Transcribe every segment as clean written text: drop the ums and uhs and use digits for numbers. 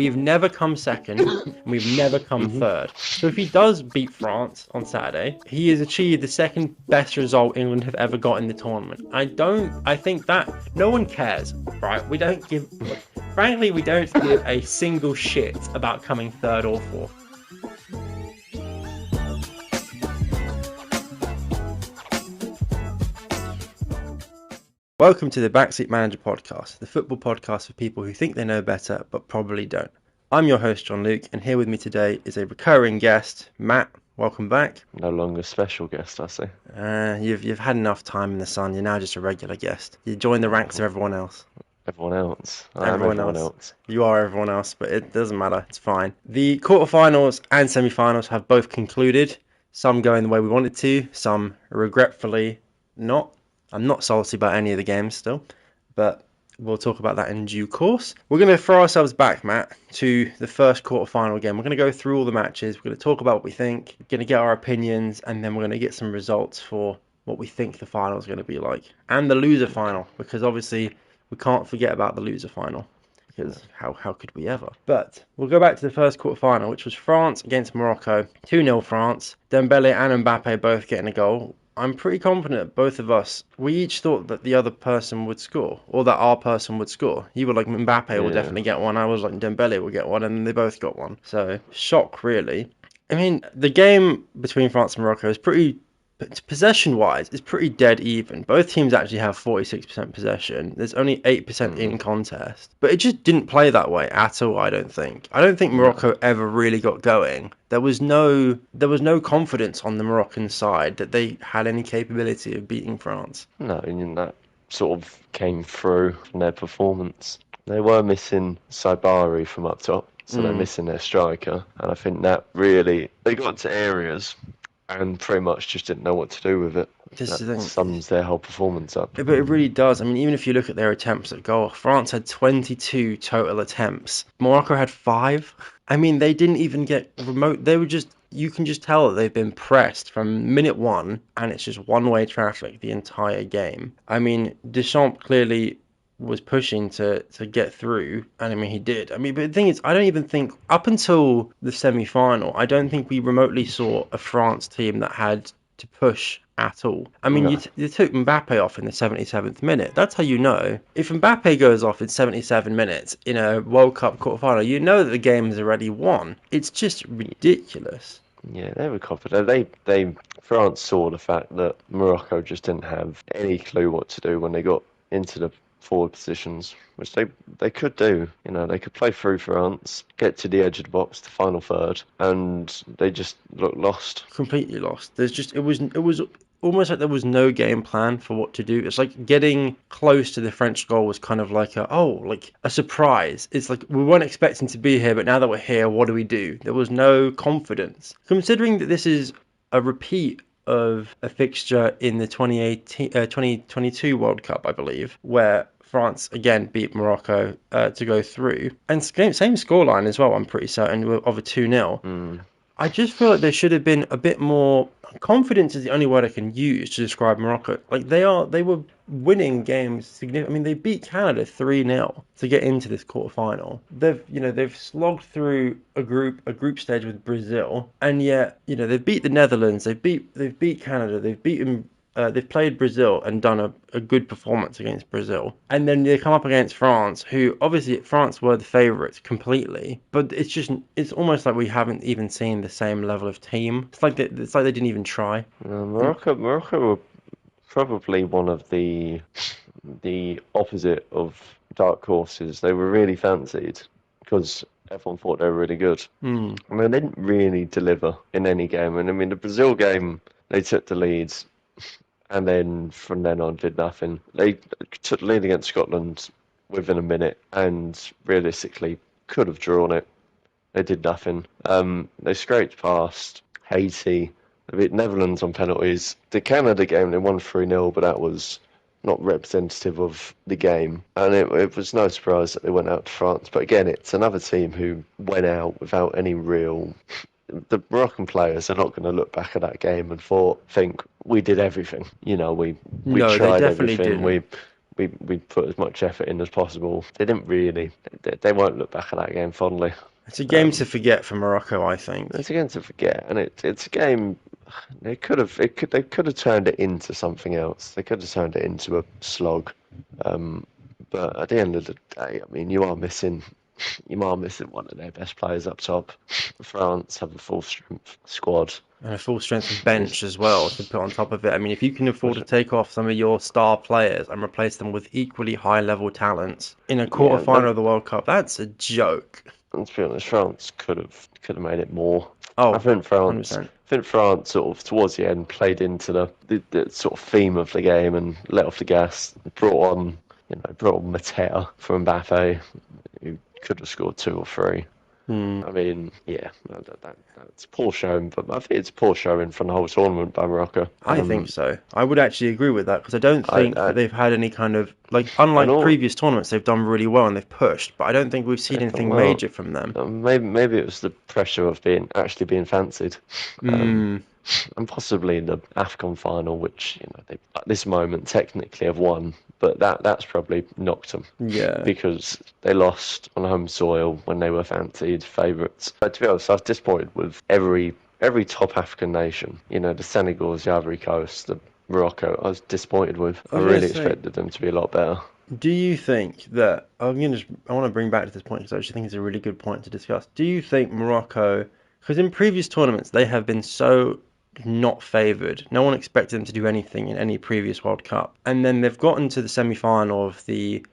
We've never come second, and we've never come third. So if he does beat France on Saturday, he has achieved the second best result England have ever got in the tournament. I think that no one cares, right? Frankly, we don't give a single shit about coming third or fourth. Welcome to the Backseat Manager podcast, the football podcast for people who think they know better but probably don't. I'm your host, John Luke, and here with me today is a recurring guest, Matt. Welcome back. No longer special guest, I say. You've had enough time in the sun. You're now just a regular guest. You join the ranks of everyone else. Everyone else. Everyone else. You are everyone else, but it doesn't matter. It's fine. The quarterfinals and semi-finals have both concluded. Some going the way we wanted to, some regretfully not. I'm not salty about any of the games still, but we'll talk about that in due course. We're going to throw ourselves back, Matt, to the first quarterfinal game. We're going to go through all the matches. We're going to talk about what we think. We're going to get our opinions, and then we're going to get some results for what we think the final is going to be like. And the loser final, because obviously we can't forget about the loser final. Because how could we ever? But we'll go back to the first quarterfinal, which was France against Morocco. 2-0 France. Dembele and Mbappe both getting a goal. I'm pretty confident both of us, we each thought that the other person would score, or that our person would score. You were like, Mbappe will definitely get one. I was like, Dembele will get one, and they both got one. So, shock, really. I mean, the game between France and Morocco is pretty, possession-wise, it's pretty dead even. Both teams actually have 46% possession. There's only 8% in contest. But it just didn't play that way at all, I don't think. I don't think Morocco ever really got going. There was no confidence on the Moroccan side that they had any capability of beating France. No, and that sort of came through from their performance. They were missing Saibari from up top, so they're missing their striker. And I think that really, they got to areas and pretty much just didn't know what to do with it. That sums their whole performance up. But it really does. I mean, even if you look at their attempts at goal, France had 22 total attempts. Morocco had 5. I mean, they didn't even get remote. They were just, you can just tell that they've been pressed from minute one, and it's just one-way traffic the entire game. I mean, Deschamps clearly was pushing to get through, and I mean, he did. I mean, but the thing is, I don't even think, up until the semi-final, I don't think we remotely saw a France team that had to push at all. I mean, you took Mbappe off in the 77th minute. That's how you know. If Mbappe goes off in 77 minutes in a World Cup quarterfinal, you know that the game is already won. It's just ridiculous. Yeah, they were confident. France saw the fact that Morocco just didn't have any clue what to do when they got into the forward positions, which they could do. You know, they could play through France, get to the edge of the box, the final third, and they just looked lost. Completely lost. It was almost like there was no game plan for what to do. It's like getting close to the French goal was kind of like a surprise. It's like we weren't expecting to be here, but now that we're here, what do we do? There was no confidence. Considering that this is a repeat of a fixture in the 2022 World Cup, I believe, where France again beat Morocco to go through. And same scoreline as well, I'm pretty certain, of a 2-0. I just feel like there should have been a bit more confidence is the only word I can use to describe Morocco. Like they were winning games significantly. I mean, they beat Canada 3-0 to get into this quarterfinal. They've slogged through a group stage with Brazil, and yet, they've beat the Netherlands, they've beat Canada, they've played Brazil and done a good performance against Brazil. And then they come up against France, who obviously France were the favourites completely. But it's almost like we haven't even seen the same level of team. It's like they didn't even try. Morocco were probably one of the opposite of dark horses. They were really fancied because everyone thought they were really good. I mean, they didn't really deliver in any game. And I mean, the Brazil game, they took the leads. And then from then on did nothing. They took the lead against Scotland within a minute and realistically could have drawn it. They did nothing. They scraped past Haiti. They beat Netherlands on penalties. The Canada game, they won 3-0, but that was not representative of the game. And it was no surprise that they went out to France. But again, it's another team who went out without any real... The Moroccan players are not going to look back at that game and think we did everything. We tried everything. Didn't. we put as much effort in as possible. They didn't really. They won't look back at that game fondly. It's a game to Um, forget for Morocco, I think. it's again to forget, and it's a game. They could have turned it into something else. They could have turned it into a slog. Um, but at the end of the day, I mean, you are missing one of their best players up top. France have a full strength squad. And a full strength bench as well to put on top of it. I mean, if you can afford to Which, take off some of your star players and replace them with equally high level talents in a yeah, quarter-final of the World Cup, that's a joke. and to be honest, France could have made it more. I Oh, think France, 100%. I think France sort of towards the end played into the sort of theme of the game and let off the gas. Brought on Mateta from Mbappe, who could have scored two or three. Hmm. I mean, yeah, that's poor showing, but I think it's poor showing from the whole tournament by Morocco. I think so. I would actually agree with that because I don't think that I they've had any kind of like and unlike all previous tournaments, they've done really well and they've pushed, but I don't think we've seen they've done anything well. major from them. Maybe it was the pressure of being fancied. Um, Hmm. and possibly the AFCON final, which they at this moment technically have won, but that's probably knocked them Yeah. because they lost on home soil when they were fancied favourites. But to be honest, I was disappointed with every top African nation. The Senegals, the Ivory Coast, the Morocco. I was disappointed with. I I was gonna really say, expected them to be a lot better. do you think that I want to bring back to this point because I actually think it's a really good point to discuss. Do you think Morocco, because in previous tournaments they have been so not favoured, no one expected them to do anything in any previous World Cup, and then they've gotten to the semi-final of the,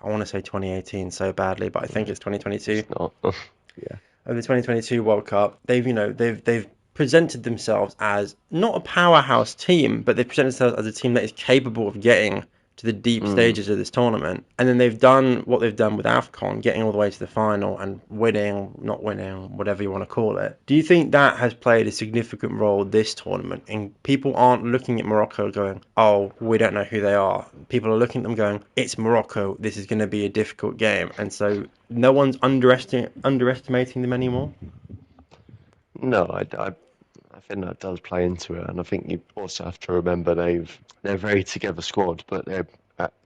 I want to say 2018 so badly, but I think it's 2022 It's not. Yeah. of the 2022 World Cup. They've presented themselves as not a powerhouse team, but they've presented themselves as a team that is capable of getting to the deep Mm. stages of this tournament. And then they've done what they've done with AFCON, getting all the way to the final and winning, not winning, whatever you want to call it. Do you think that has played a significant role this tournament? And people aren't looking at Morocco going, oh, we don't know who they are. People are looking at them going, it's Morocco. This is going to be a difficult game. And so no one's underestimating them anymore. No, I think that does play into it, and I think you also have to remember they're a very together squad, but they've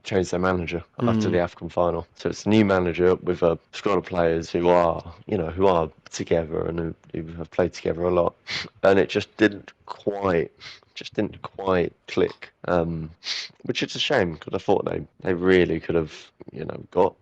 changed their manager after the Mm, AFCON final. So it's a new manager with a squad of players who are together and who have played together a lot, and it just didn't quite click. Which is a shame because I thought they really could have got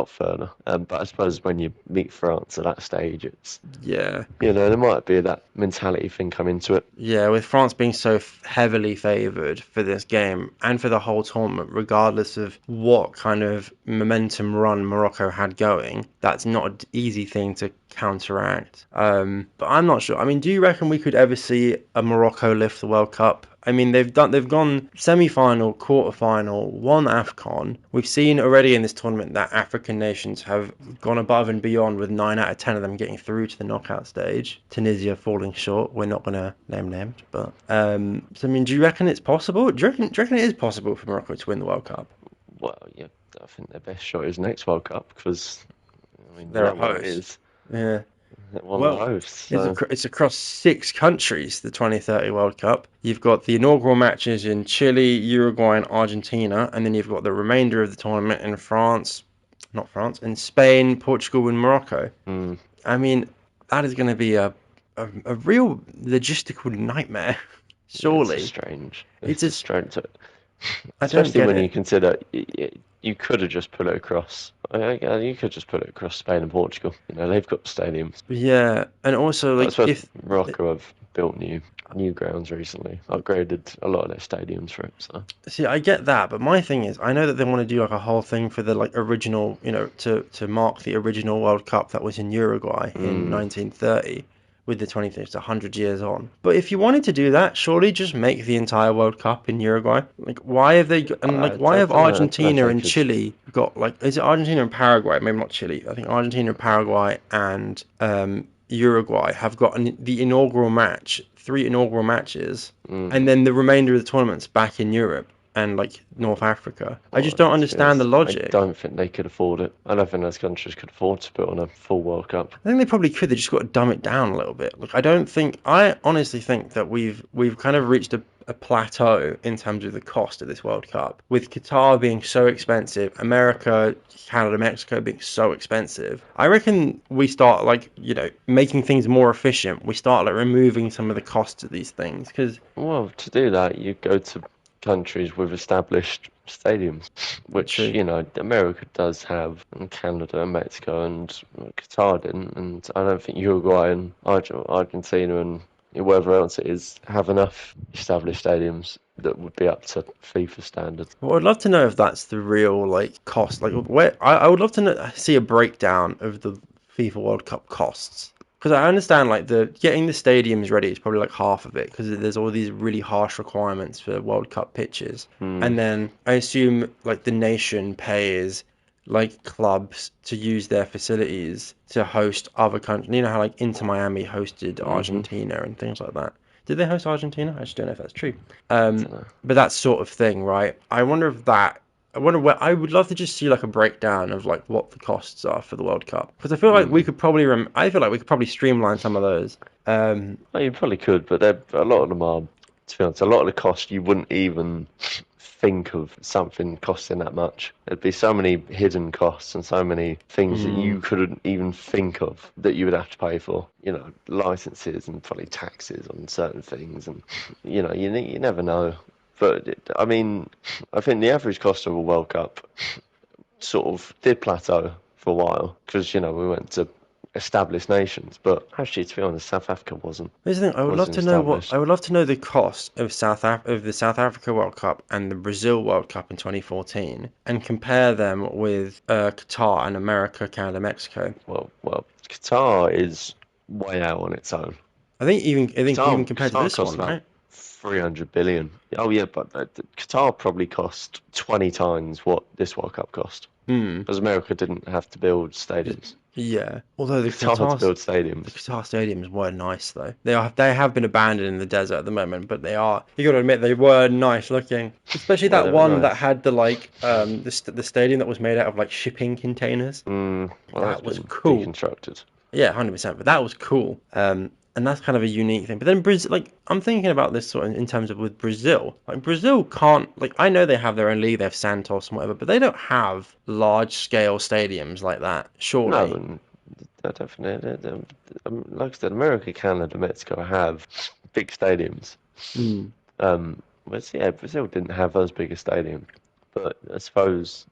further. But I suppose when you meet France at that stage, it's yeah. there might be that mentality thing come into it. Yeah, with France being so heavily favoured for this game and for the whole tournament, regardless of what kind of momentum run Morocco had going, that's not an easy thing to counteract. But I'm not sure. I mean, do you reckon we could ever see a Morocco lift the World Cup? I mean, they've gone semi-final, quarter-final, won AFCON. We've seen already in this tournament that African nations have gone above and beyond with 9 out of 10 of them getting through to the knockout stage. Tunisia falling short. We're not going to name names, but so I mean, do you reckon it's possible? Do you reckon it is possible for Morocco to win the World Cup? Well, yeah, I think their best shot is next World Cup because I mean They're a that one host. is Yeah. one of the Well, hosts. it's, So it's across 6 countries, the 2030 World Cup. You've got the inaugural matches in Chile, Uruguay, and Argentina, and then you've got the remainder of the tournament in France, not France, in Spain, Portugal, and Morocco. mm, I mean, that is going to be a real logistical nightmare, it's just surely. strange. It's It's just just, strange, I don't especially get when you it. consider you could have just put it across. You could just put it across Spain and Portugal. They've got stadiums. Yeah, and also, But I like, suppose if Morocco have built new grounds recently, upgraded a lot of their stadiums for it. So See, I get that, but my thing is, I know that they want to do like a whole thing for the like original, to mark the original World Cup that was in Uruguay in mm, 1930 with the 20th, it's 100 years on. But if you wanted to do that, surely just make the entire World Cup in Uruguay. Like, why have they and like why have I don't know if Argentina they and could. Chile got like is it Argentina and Paraguay? Maybe not Chile. I think Argentina, Paraguay, and Uruguay have got the inaugural match, 3 inaugural matches, and Mm, then the remainder of the tournaments back in Europe and like North Africa. I just well, don't to be understand the honest, I logic. don't think they could afford it. I don't think those countries could afford to put on a full World Cup. I think they probably could. They just got to dumb it down a little bit. Like I don't think. I honestly think that we've kind of reached a plateau in terms of the cost of this World Cup. With Qatar being so expensive, America, Canada, Mexico being so expensive, I reckon we start like, making things more efficient. We start like removing some of the costs of these things because Well, to do that, you go to countries with established stadiums, which, true. America does have, and Canada and Mexico and Qatar didn't, and I don't think Uruguay and Argentina and wherever else it is have enough established stadiums that would be up to FIFA standards. Well, I'd love to know if that's the real like cost. Like, where I would love to see a breakdown of the FIFA World Cup costs because I understand like the getting the stadiums ready is probably like half of it because there's all these really harsh requirements for World Cup pitches, Hmm. and then I assume like the nation pays like clubs to use their facilities to host other countries. You know how like Inter Miami hosted Hmm. Argentina and things like that. Did they host Argentina? I just don't know if that's true. I Um, don't know. but that sort of thing, right? I wonder if that. I wonder where I would love to just see like a breakdown of like what the costs are for the World Cup because I feel like we Hmm. could probably I feel like we could probably streamline some of those. Well, you probably could, but a lot of them are, to be honest, a lot of the cost you wouldn't even think of something costing that much. There'd be so many hidden costs and so many things that mm, you couldn't even think of that you would have to pay for. Licenses and probably taxes on certain things, and you never know. But I mean, I think the average cost of a World Cup sort of did plateau for a while because we went to established nations, but actually, to be honest, South Africa Here's the thing. wasn't I established. would love to know the cost of of the South Africa World Cup and the Brazil World Cup in 2014, and compare them with Qatar and America, Canada, Mexico. Well, Qatar is way out on its own. I think even compared to Qatar this costs one, about right? 300 billion. Oh yeah, but Qatar probably cost 20 times what this World Cup cost Hmm. because America didn't have to build stadiums. Yeah. Although Qatar had to build The stadiums. Qatar stadiums were nice though. They have been abandoned in the desert at the moment, but they are. You got to admit they were nice looking. Especially Yeah, that they were one that nice. had the like the stadium that was made out of like shipping containers. Well, that's That was been cool. deconstructed. Yeah, 100%. But that was cool. And that's kind of a unique thing. But then Brazil, like I'm thinking about this sort of in terms of with Brazil. Like Brazil can't like I know they have their own league, they have Santos and whatever, but they don't have large scale stadiums like that. No, Surely. and I definitely, like I said, America, Canada, Mexico have big stadiums. Mm. But yeah, Brazil didn't have as big a stadium, but I suppose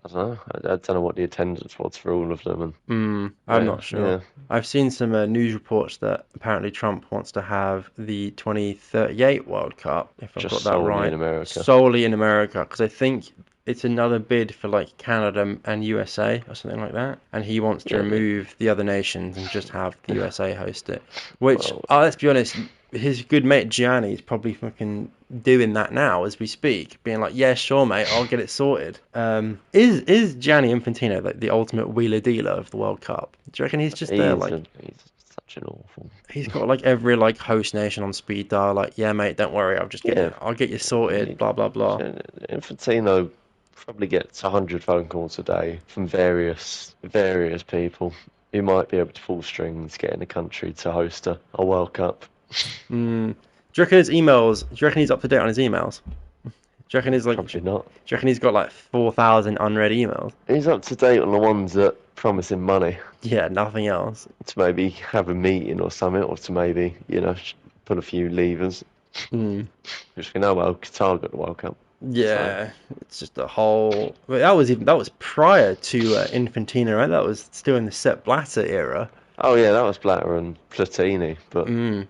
I don't know. I don't know what the attendance was for all of them, and I'm not sure. yeah, I've seen some news reports that apparently Trump wants to have the 2038 World Cup, if I've just got that solely in right, America. solely in America, because I think it's another bid for like Canada and USA or something like that. And he wants to Yeah, remove the other nations and just have the USA host it. Which, well, let's be honest, his good mate Gianni is probably fucking doing that now as we speak, being like, "Yeah, sure, mate, I'll get it sorted." Is Gianni Infantino like the ultimate wheeler dealer of the World Cup? Do you reckon he's just there like he's such an awful. he's got like every like host nation on speed dial? Like, yeah, mate, don't worry, Yeah, I'll get you sorted. Blah blah blah. Infantino probably gets 100 phone calls a day from various people who might be able to pull strings, getting a country to host a World Cup. Do you reckon his emails? Do you reckon he's up to date on his emails? Do you reckon he's like? Do Probably not. you reckon he's got like 4,000 unread emails? He's up to date on the ones that promise him money Yeah, nothing else. to maybe have a meeting or something, or to maybe, put a few levers. Hmm. Which we know well, Qatar got the World Cup. So, Yeah, it's just a whole. But that was prior to Infantino, right? That was still in the Sepp Blatter era. oh yeah, that was Blatter and Platini, but Mm.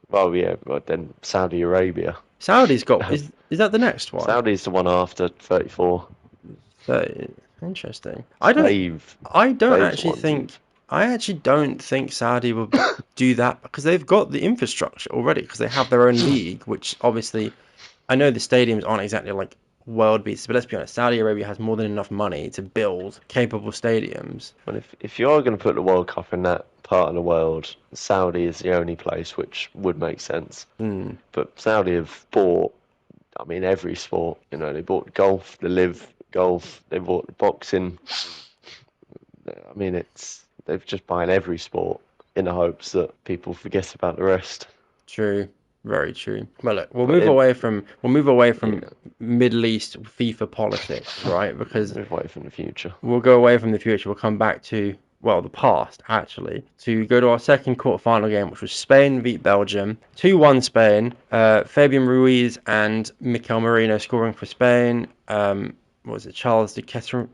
well, yeah, but then Saudi Arabia. Saudi's got is that the next one? Saudi's the one after 34. So interesting. They've I don't they've the actually ones think who've I actually don't think Saudi will do that because they've got the infrastructure already because they have their own league, which obviously I know the stadiums aren't exactly like world beats, but let's be honest, Saudi Arabia has more than enough money to build capable stadiums. well, if you are going to put the World Cup in that part of the world, Saudi is the only place which would make sense. Mm, But Saudi have bought, I mean, every sport. They bought golf, the live golf, they bought boxing. I mean, they've just buying every sport in the hopes that people forget about the rest. true. Very true. Well, look, we'll But move it, away from yeah, Middle East FIFA politics, right? Because move away from the future. we'll go away from the future. We'll come back to, well, the past, actually, to go to our second quarterfinal game, which was Spain beat Belgium. 2-1 Spain. Fabian Ruiz and Mikel Merino scoring for Spain. What was it? Charles de Ketelaere?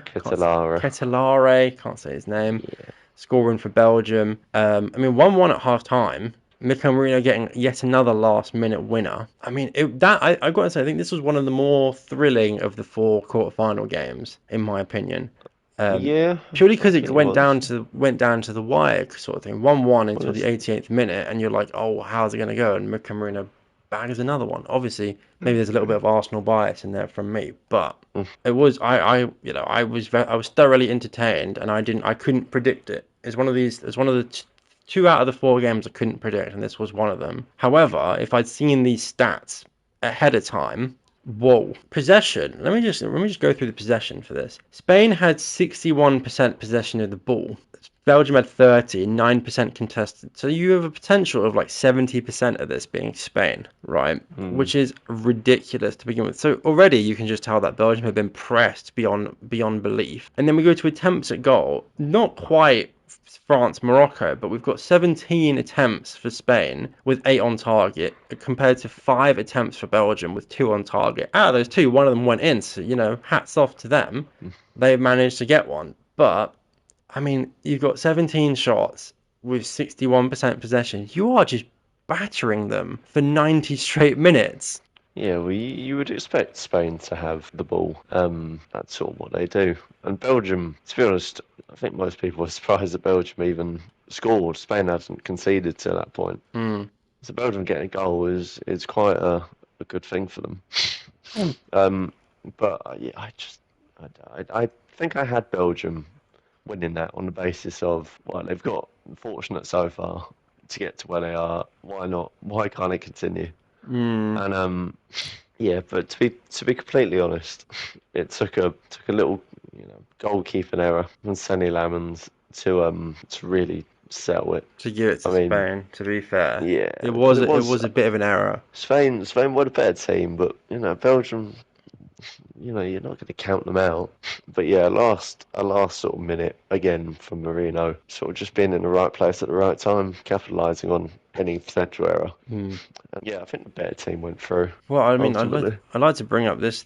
Catalara. Ketelare, can't say his name. Yeah. Scoring for Belgium. I mean, 1-1 at half time. Mikel Merino getting yet another last minute winner. I mean, I've got to say, I think this was one of the more thrilling of the four quarterfinal games, in my opinion. Yeah, Purely I because it think it was. went down to the wire sort of thing. 1-1 Well, until the 88th minute, and you're like, oh, how's it going to go? And Mikel Merino bags another one. Obviously, maybe there's a little bit of Arsenal bias in there from me, but it was I was thoroughly entertained, and I couldn't predict it. It's one of the two out of the four games I couldn't predict, and this was one of them. However, if I'd seen these stats ahead of time, whoa, possession. Let me just go through the possession for this. Spain had 61% possession of the ball. Belgium had 30, 9% contested. So you have a potential of like 70% of this being Spain, right? mm, Which is ridiculous to begin with. So already you can just tell that Belgium have been pressed beyond belief. And then we go to attempts at goal. Not quite France, Morocco, but we've got 17 attempts for Spain with 8 on target compared to 5 attempts for Belgium with 2 on target. Out of those 2, one of them went in, so hats off to them. They managed to get one. But I mean, you've got 17 shots with 61% possession. You are just battering them for 90 straight minutes. yeah, well, you would expect Spain to have the ball. That's sort of what they do. And Belgium, to be honest, I think most people were surprised that Belgium even scored. Spain hadn't conceded to that point. Mm. So Belgium getting a goal is quite a good thing for them. Um, but yeah, I think I had Belgium winning that on the basis of, well, they've got fortunate so far to get to where they are. Why not? Why can't it continue? Mm. And yeah, but to be completely honest, it took a little, goalkeeping error from Sonny Lamons to really settle it. To give it I to mean, Spain, to be fair, yeah, it because was it it was was a bit of an error. Spain were the better team, but Belgium, you're not going to count them out. But yeah, a last sort of minute again from Marino, sort of just being in the right place at the right time, capitalising on any potential error. Mm. And yeah, I think the better team went through Well, I mean, ultimately. I'd like to bring up this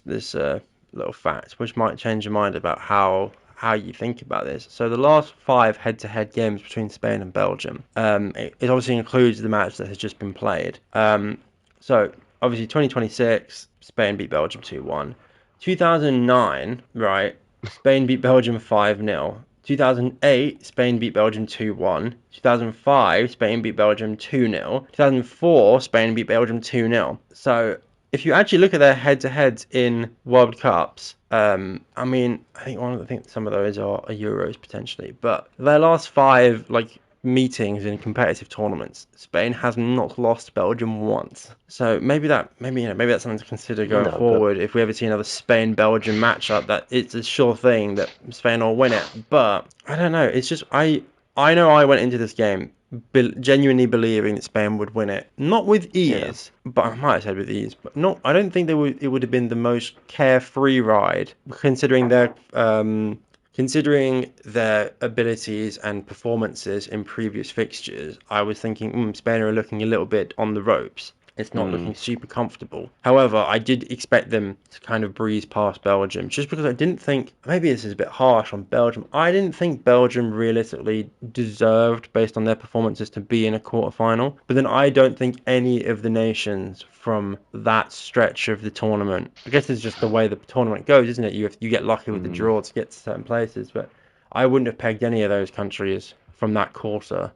little fact, which might change your mind about how you think about this. So the last 5 head-to-head games between Spain and Belgium, it obviously includes the match that has just been played. So obviously 2026, Spain beat Belgium 2-1. 2009, right? Spain beat Belgium 5-0. 2008, Spain beat Belgium 2-1. 2005, Spain beat Belgium 2-0. 2004, Spain beat Belgium 2-0. So if you actually look at their head-to-heads in World Cups, I mean, I think some of those are Euros potentially, but their last 5 like meetings in competitive tournaments, Spain has not lost Belgium once. So maybe that's something to consider going No, but forward. If we ever see another Spain Belgium matchup, that it's a sure thing that Spain will win it. But I don't know. It's just I know I went into this game genuinely believing that Spain would win it, not with yeah, ease, but I might have said with ease, but not. I don't think it would have been the most carefree ride, considering their abilities and performances in previous fixtures. I was thinking, Spain are looking a little bit on the ropes. It's not mm, looking super comfortable. However, I did expect them to kind of breeze past Belgium, just because I didn't think, maybe this is a bit harsh on Belgium, I didn't think Belgium realistically deserved, based on their performances, to be in a quarterfinal. But then I don't think any of the nations from that stretch of the tournament, I guess it's just the way the tournament goes, isn't it? You get lucky with the mm. draw to get to certain places, but I wouldn't have pegged any of those countries from that quarter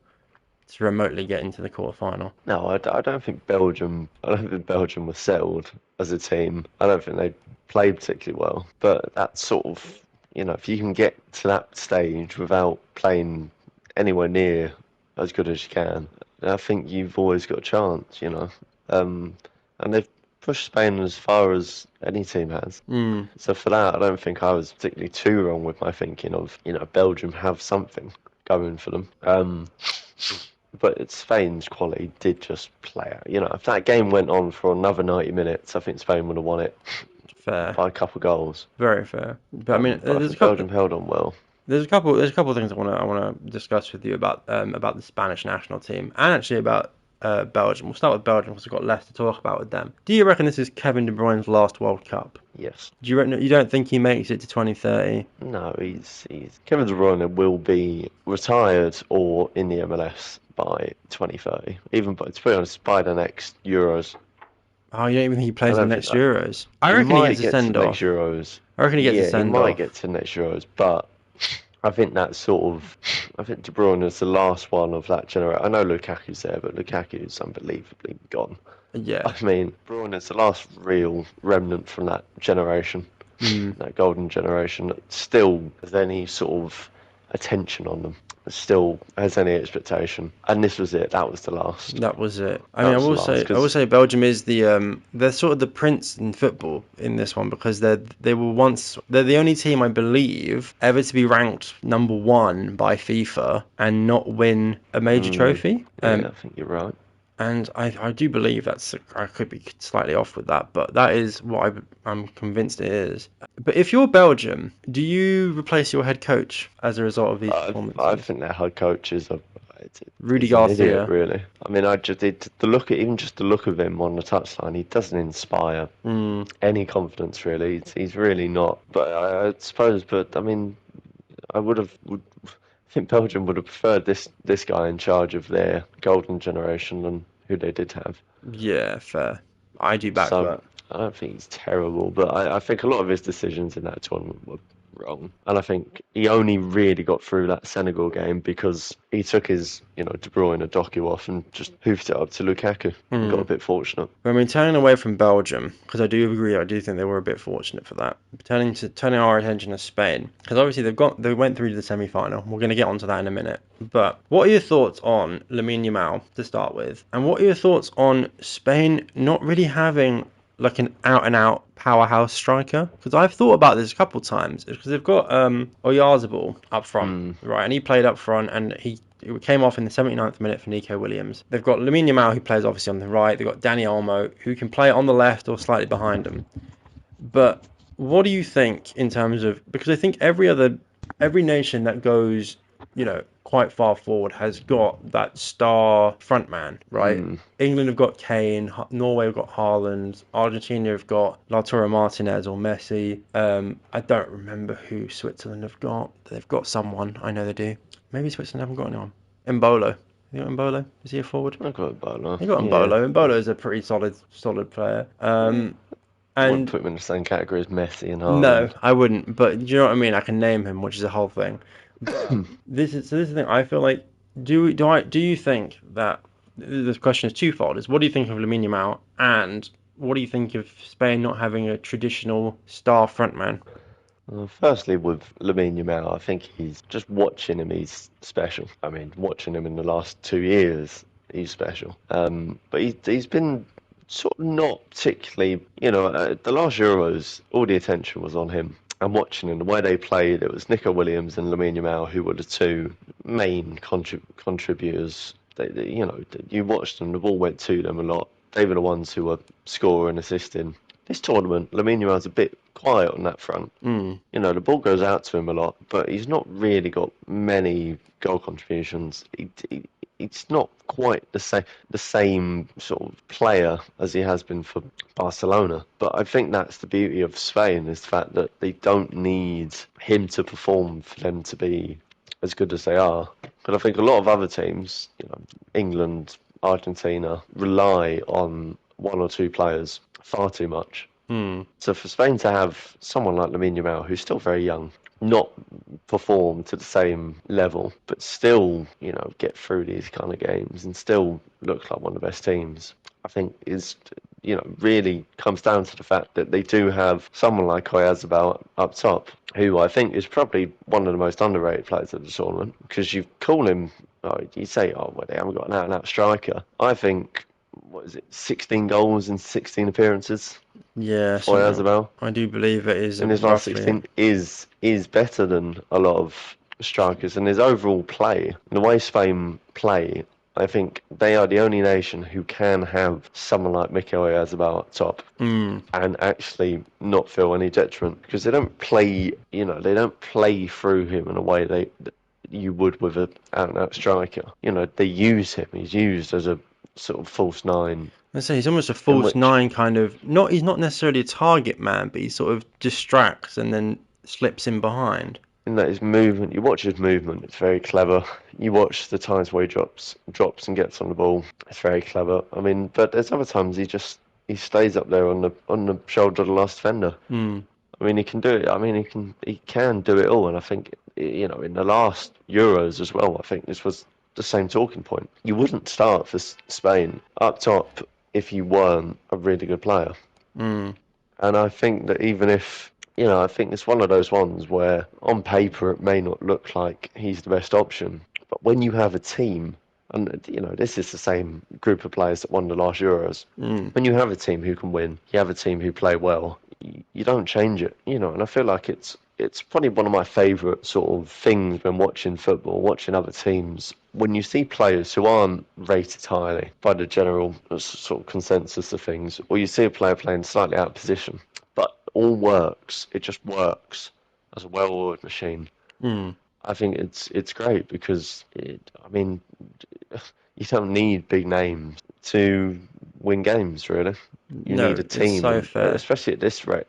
to remotely get into the quarterfinal. No, I don't think Belgium. I don't think Belgium was settled as a team. I don't think they played particularly well. But that sort of, if you can get to that stage without playing anywhere near as good as you can, I think you've always got a chance. And they've pushed Spain as far as any team has. Mm. So for that, I don't think I was particularly too wrong with my thinking of, Belgium have something going for them. but Spain's quality did just play out. If that game went on for another 90 minutes, I think Spain would have won it Fair, by a couple of goals. very fair. But I mean, But I think Belgium held on well. there's a couple of things I wanna discuss with you about the Spanish national team and actually about Belgium. We'll start with Belgium because we've got less to talk about with them. Do you reckon this is Kevin De Bruyne's last World Cup? Yes. You don't think he makes it to 2030? No, he's Kevin De Bruyne will be retired or in the MLS by 2030. Even by, to be honest, by the next Euros. Oh, you don't even think he I plays in don't the think next that. Euros? I He reckon he might gets a get to send the next off. Euros. I reckon he gets a Yeah, he send might off. get to the next Euros, but I think that's sort of. I think De Bruyne is the last one of that generation. I know Lukaku's there, but Lukaku's unbelievably gone. Yeah. I mean, Bruyne is the last real remnant from that generation, Mm. that golden generation that still has any sort of attention on them, still has any expectation. And this was it. That was the last. That was it. I mean, That was the last. I will Because say Belgium is they're sort of the prince in football in this one because they're the only team I believe ever to be ranked number one by FIFA and not win a major trophy. yeah, I think you're right. And I do believe I could be slightly off with that, but that is what I'm convinced it is. But if you're Belgium, do you replace your head coach as a result of these I performances? think their head coach Rudy is an idiot, Garcia. really. I mean, even just the look of him on the touchline, he doesn't inspire Mm, any confidence, really. He's really not. But I suppose, but I mean, I think Belgium would have preferred this guy in charge of their golden generation than who they did have. yeah, fair. I do back So that. I don't think he's terrible, but I think a lot of his decisions in that tournament were wrong. And I think he only really got through that Senegal game because he took his, De Bruyne and Doku off and just hoofed it up to Lukaku and got a Mm. bit fortunate. I mean, turning away from Belgium, because I do agree, I do think they were a bit fortunate for that. Turning our attention to Spain, because obviously they went through to the semi-final. We're going to get onto that in a minute. But what are your thoughts on Lamine Yamal to start with, and what are your thoughts on Spain not really having like an out and out powerhouse striker? Because I've thought about this a couple of times. Because they've got Oyarzabal up front, Hmm. right, and he played up front, and it came off in the 79th minute for Nico Williams. They've got Lamine Yamal, who plays obviously on the right. They've got Dani Olmo, who can play on the left or slightly behind him. But what do you think in terms of, because I think every nation that goes, quite far forward has got that star front man, right? Hmm. England have got Kane, Norway have got Haaland, Argentina have got Lautaro Martinez or Messi. I don't remember who Switzerland have got. They've got someone. I know they do. Maybe Switzerland haven't got anyone. Mbolo. You got Mbolo? Is he a forward? I've got Bola. You got Yeah. Mbolo. Mbolo is a pretty solid player. Yeah. Wouldn't And put him in the same category as Messi and no, Haaland. I wouldn't. But do you know what I mean? I can name him, which is a whole thing. But this is the thing. I feel like do you think that this question is twofold? Is what do you think of Lamine Yamal, and what do you think of Spain not having a traditional star frontman? Well, firstly, with Lamine Yamal, I think he's just watching him. He's special. I mean, watching him in the last 2 years, he's special. But he's been sort of not particularly. The last Euros, all the attention was on him. And watching him, the way they played, it was Nico Williams and Lamine Yamal who were the two main contributors. You watched them, the ball went to them a lot. They were the ones who were scoring and assisting. This tournament, Lamine Yamal's a bit quiet on that front. Mm, The ball goes out to him a lot, but he's not really got many goal contributions. He's not quite the same sort of player as he has been for Barcelona. But I think that's the beauty of Spain is the fact that they don't need him to perform for them to be as good as they are. But I think a lot of other teams, England, Argentina, rely on one or two players far too much. mm, So for Spain to have someone like Lamine Yamal, who's still very young, not perform to the same level, but still, get through these kind of games and still look like one of the best teams, I think is, really comes down to the fact that they do have someone like Oyarzabal up top, who I think is probably one of the most underrated players of the tournament, because you call him, you say, well, they haven't got an out-and-out striker. I think, what is it, 16 goals in 16 appearances yeah, for something. Oyarzabal I do believe it is in his last roughly it. 16 is better than a lot of strikers, and his overall play, the way Spain play, I think they are the only nation who can have someone like Mikel Oyarzabal at top and actually not feel any detriment because they don't play, they don't play through him in a way that you would with an out-and-out striker. They use him. He's used as a sort of false nine, Let's say he's almost a in false which nine kind of. Not he's not necessarily a target man, but he sort of distracts and then slips in behind. in that his movement, you watch his movement, it's very clever. You watch the times where he drops and gets on the ball, it's very clever. I mean, but there's other times he stays up there on the shoulder of the last defender. I mean, he can do it. I mean, he can do it all. And I think, in the last Euros as well, I think this was the same talking point. You wouldn't start for Spain up top if you weren't a really good player. And I think that even if, I think it's one of those ones where on paper it may not look like he's the best option, but when you have a team, and this is the same group of players that won the last Euros. When you have a team who can win, you have a team who play well, you don't change it, and I feel like it's probably one of my favourite sort of things when watching football, watching other teams. When you see players who aren't rated highly by the general sort of consensus of things, or you see a player playing slightly out of position, but all works, it just works as a well-oiled machine. I think it's great because I mean, you don't need big names to win games, really. You No, need a it's team, so and fair. especially at this rate,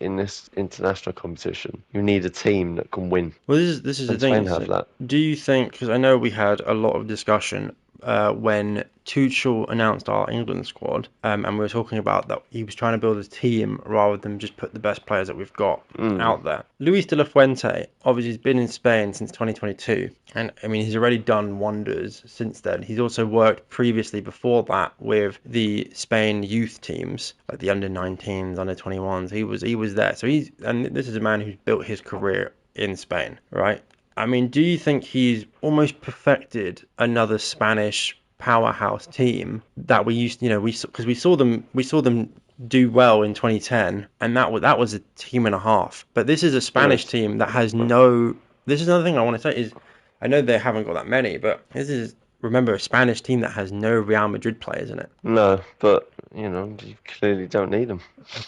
in this international competition, you need a team that can win, Well, this is the and thing. Spain So have that. do you think? Because I know we had a lot of discussion when Tuchel announced our England squad, and we were talking about that he was trying to build a team rather than just put the best players that we've got out there. Luis de la Fuente obviously has been in Spain since 2022, and I mean he's already done wonders since then. He's also worked previously before that with the Spain youth teams, like the under-19s, under-21s. He was there, so and this is a man who's built his career in Spain, right? I mean, do you think he's almost perfected another Spanish powerhouse team that we used, because we saw them do well in 2010, and that was a team and a half. But this is a Spanish Yes. team that has no. This is another thing I want to say is, I know they haven't got that many, but this is remember a Spanish team that has no Real Madrid players in it. No, but you clearly don't need them.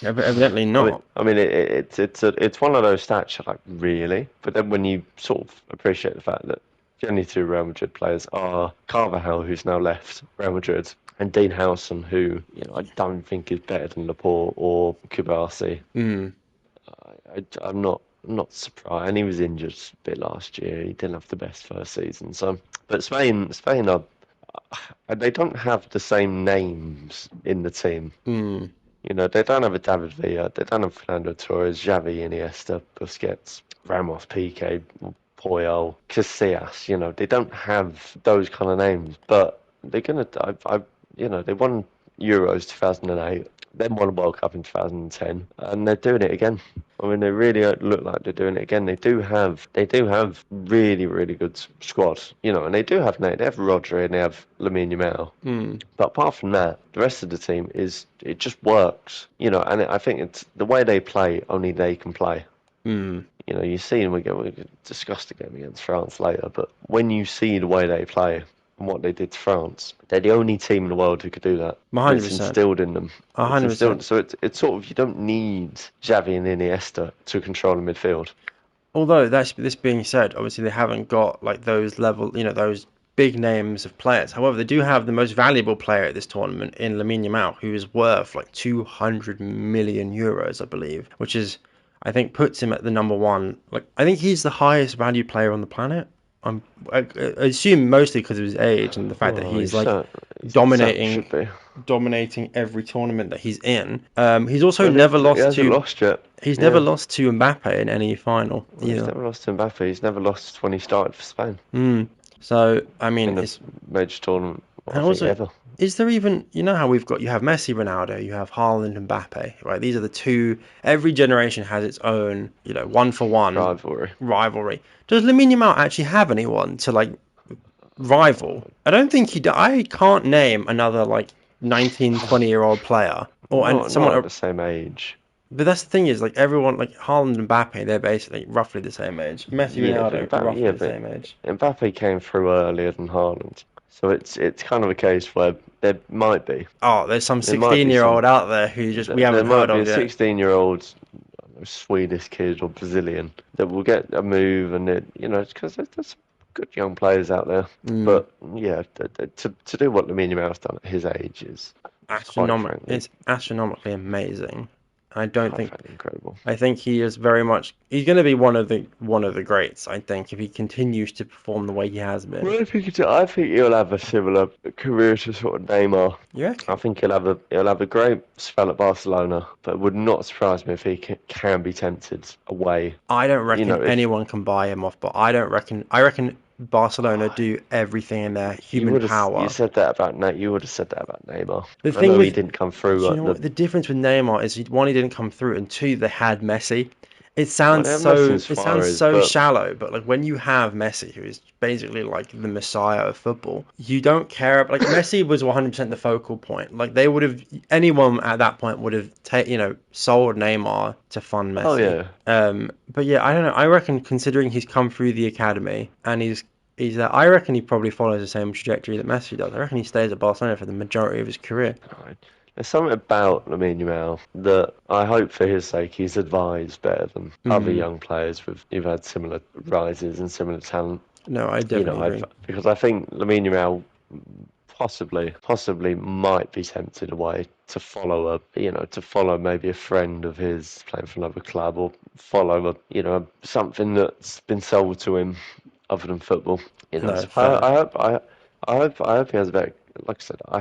Evidently I mean, not. I mean, it's one of those stats you're like, really? But then when you sort of appreciate the fact that the only two Real Madrid players are Carvajal, who's now left Real Madrid, and Dean Howson, who I don't think is better than Laporte or Kubasi. Mm, I'm not surprised, and he was injured a bit last year. He didn't have the best first season, so. But Spain are they don't have the same names in the team. mm. They don't have a David Villa, they don't have Fernando Torres, Xavi, Iniesta, Busquets, Ramos, Piqué, Puyol, Casillas. They don't have those kind of names, but they're gonna. They won Euros 2008, then won a World Cup in 2010, and they're doing it again. I mean, they really look like they're doing it again. They do have really, really good squad, and they do have Nate, they have Rodri and they have Lamine Yamal. But apart from that, the rest of the team it just works, and I think it's the way they play, only they can play. You see, and we discuss the game against France later, but when you see the way they play and what they did to France, they're the only team in the world who could do that. And it's 100%. instilled in them. It's instilled, 100%. so it's sort of you don't need Xavi and Iniesta to control the midfield. Although this being said, obviously they haven't got like those level, those big names of players. However, they do have the most valuable player at this tournament in Lamine Yamal, who is worth like 200 million euros, I believe, which is, I think, puts him at the number one. Like, I think he's the highest valued player on the planet. I assume mostly because of his age and the fact that Oh, he's like he certainly dominating should be. dominating every tournament that he's in. He's also Well, never he lost hasn't to lost yet. he's never Yeah, lost to Mbappe in any final well, he's either. never lost to Mbappe. He's never lost when he started for Spain So I mean, in a major tournament. Well, I and think also, ever. is there even, how you have Messi, Ronaldo, you have Haaland and Mbappe, right? These are the two. Every generation has its own, one for one Rivalry. rivalry. Does Lamine Yamal actually have anyone to like rival? I don't think he. I can't name another like 19, 20-year-old player or and Not at someone. the same age. But that's the thing is like everyone like Haaland and Mbappe, they're basically roughly the same age. Messi, Yeah, but Ronaldo, Mbappe, roughly yeah, the but same age. Mbappe came through earlier than Haaland. So it's kind of a case where Oh, there's some there might be 16-year-old out there who just we there haven't might heard be of a yet. 16-year-old Swedish kid or Brazilian that will get a move, and it's because there's some good young players out there. Mm. But yeah, to do what Lamine Yamal's done at his age is It's astronomically amazing. I don't quite think frankly incredible. I think he is very much he's going to be one of the greats. I think if he continues to perform the way he has been. Well, I think he'll have a similar career to sort of Neymar. You I reckon? think he'll have a great spell at Barcelona, but it would not surprise me if he can be tempted away. I don't You reckon know, if anyone can buy him off, but I don't reckon. I reckon Barcelona do everything in their human you power. said that about you would have said that about Neymar. The I thing know he with didn't come Do through you at know the what the difference with Neymar is? One, he didn't come through, and two, they had Messi. It well, sounds they're so Messi it sounds Suarez, so but shallow, but like when you have Messi, who is basically like the messiah of football, you don't care. Like Messi was 100% the focal point. Like they would have anyone at that point would have sold Neymar to fund oh Messi. yeah, But yeah, I don't know. I reckon considering he's come through the academy and I reckon he probably follows the same trajectory that Messi does. I reckon he stays at Barcelona for the majority of his career. right. There's something about Lamine Yamal that I hope for his sake he's advised better than other Mm. young players who've had similar rises and similar talent. No, I definitely agree. Because I think Lamine Yamal possibly might be tempted away to follow to follow maybe a friend of his playing for another club or follow something that's been sold to him other than football. No, So fair. I hope he has a better. Like I said, I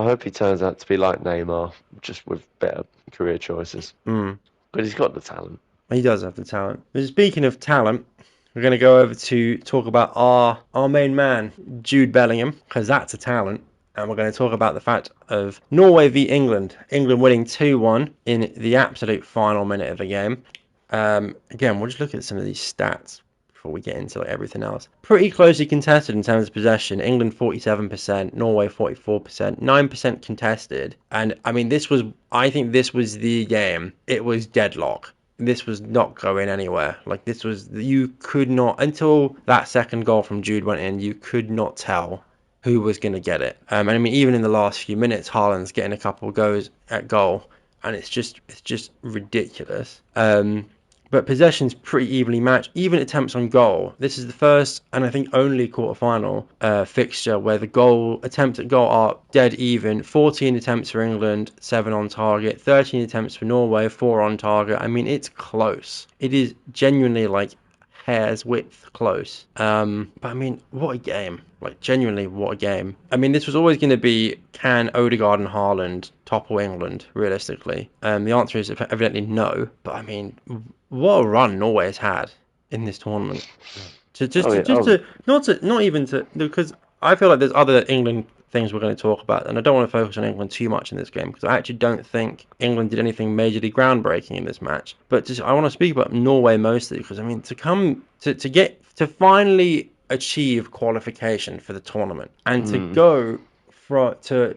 hope he turns out to be like Neymar, just with better career choices. Mm. But he's got the talent. He does have the talent. But speaking of talent, we're going to go over to talk about our main man, Jude Bellingham, because that's a talent. And we're going to talk about the fact of Norway v England. England winning 2-1 in the absolute final minute of the game. Again, we'll just look at some of these stats before we get into like everything else. Pretty closely contested in terms of possession. England 47%, Norway 44%, 9% contested. And I mean, I think this was the game. It was deadlock. This was not going anywhere. Like you could not, until that second goal from Jude went in, you could not tell who was going to get it. And I mean, even in the last few minutes, Haaland's getting a couple of goes at goal, and it's just ridiculous. But possession's pretty evenly matched. Even attempts on goal. This is the first and I think only quarterfinal fixture where the attempts at goal are dead even. 14 attempts for England, 7 on target. 13 attempts for Norway, 4 on target. I mean, it's close. It is genuinely like hair's width close. But I mean, what a game. Like, genuinely, what a game. I mean, this was always going to be, can Odegaard and Haaland topple England, realistically? The answer is evidently no. But I mean, what a run Norway has had in this tournament. Oh yeah, oh Not even to, because I feel like there's other England things we're going to talk about, and I don't want to focus on England too much in this game because I actually don't think England did anything majorly groundbreaking in this match. But I want to speak about Norway mostly because I mean to finally achieve qualification for the tournament and to mm, go to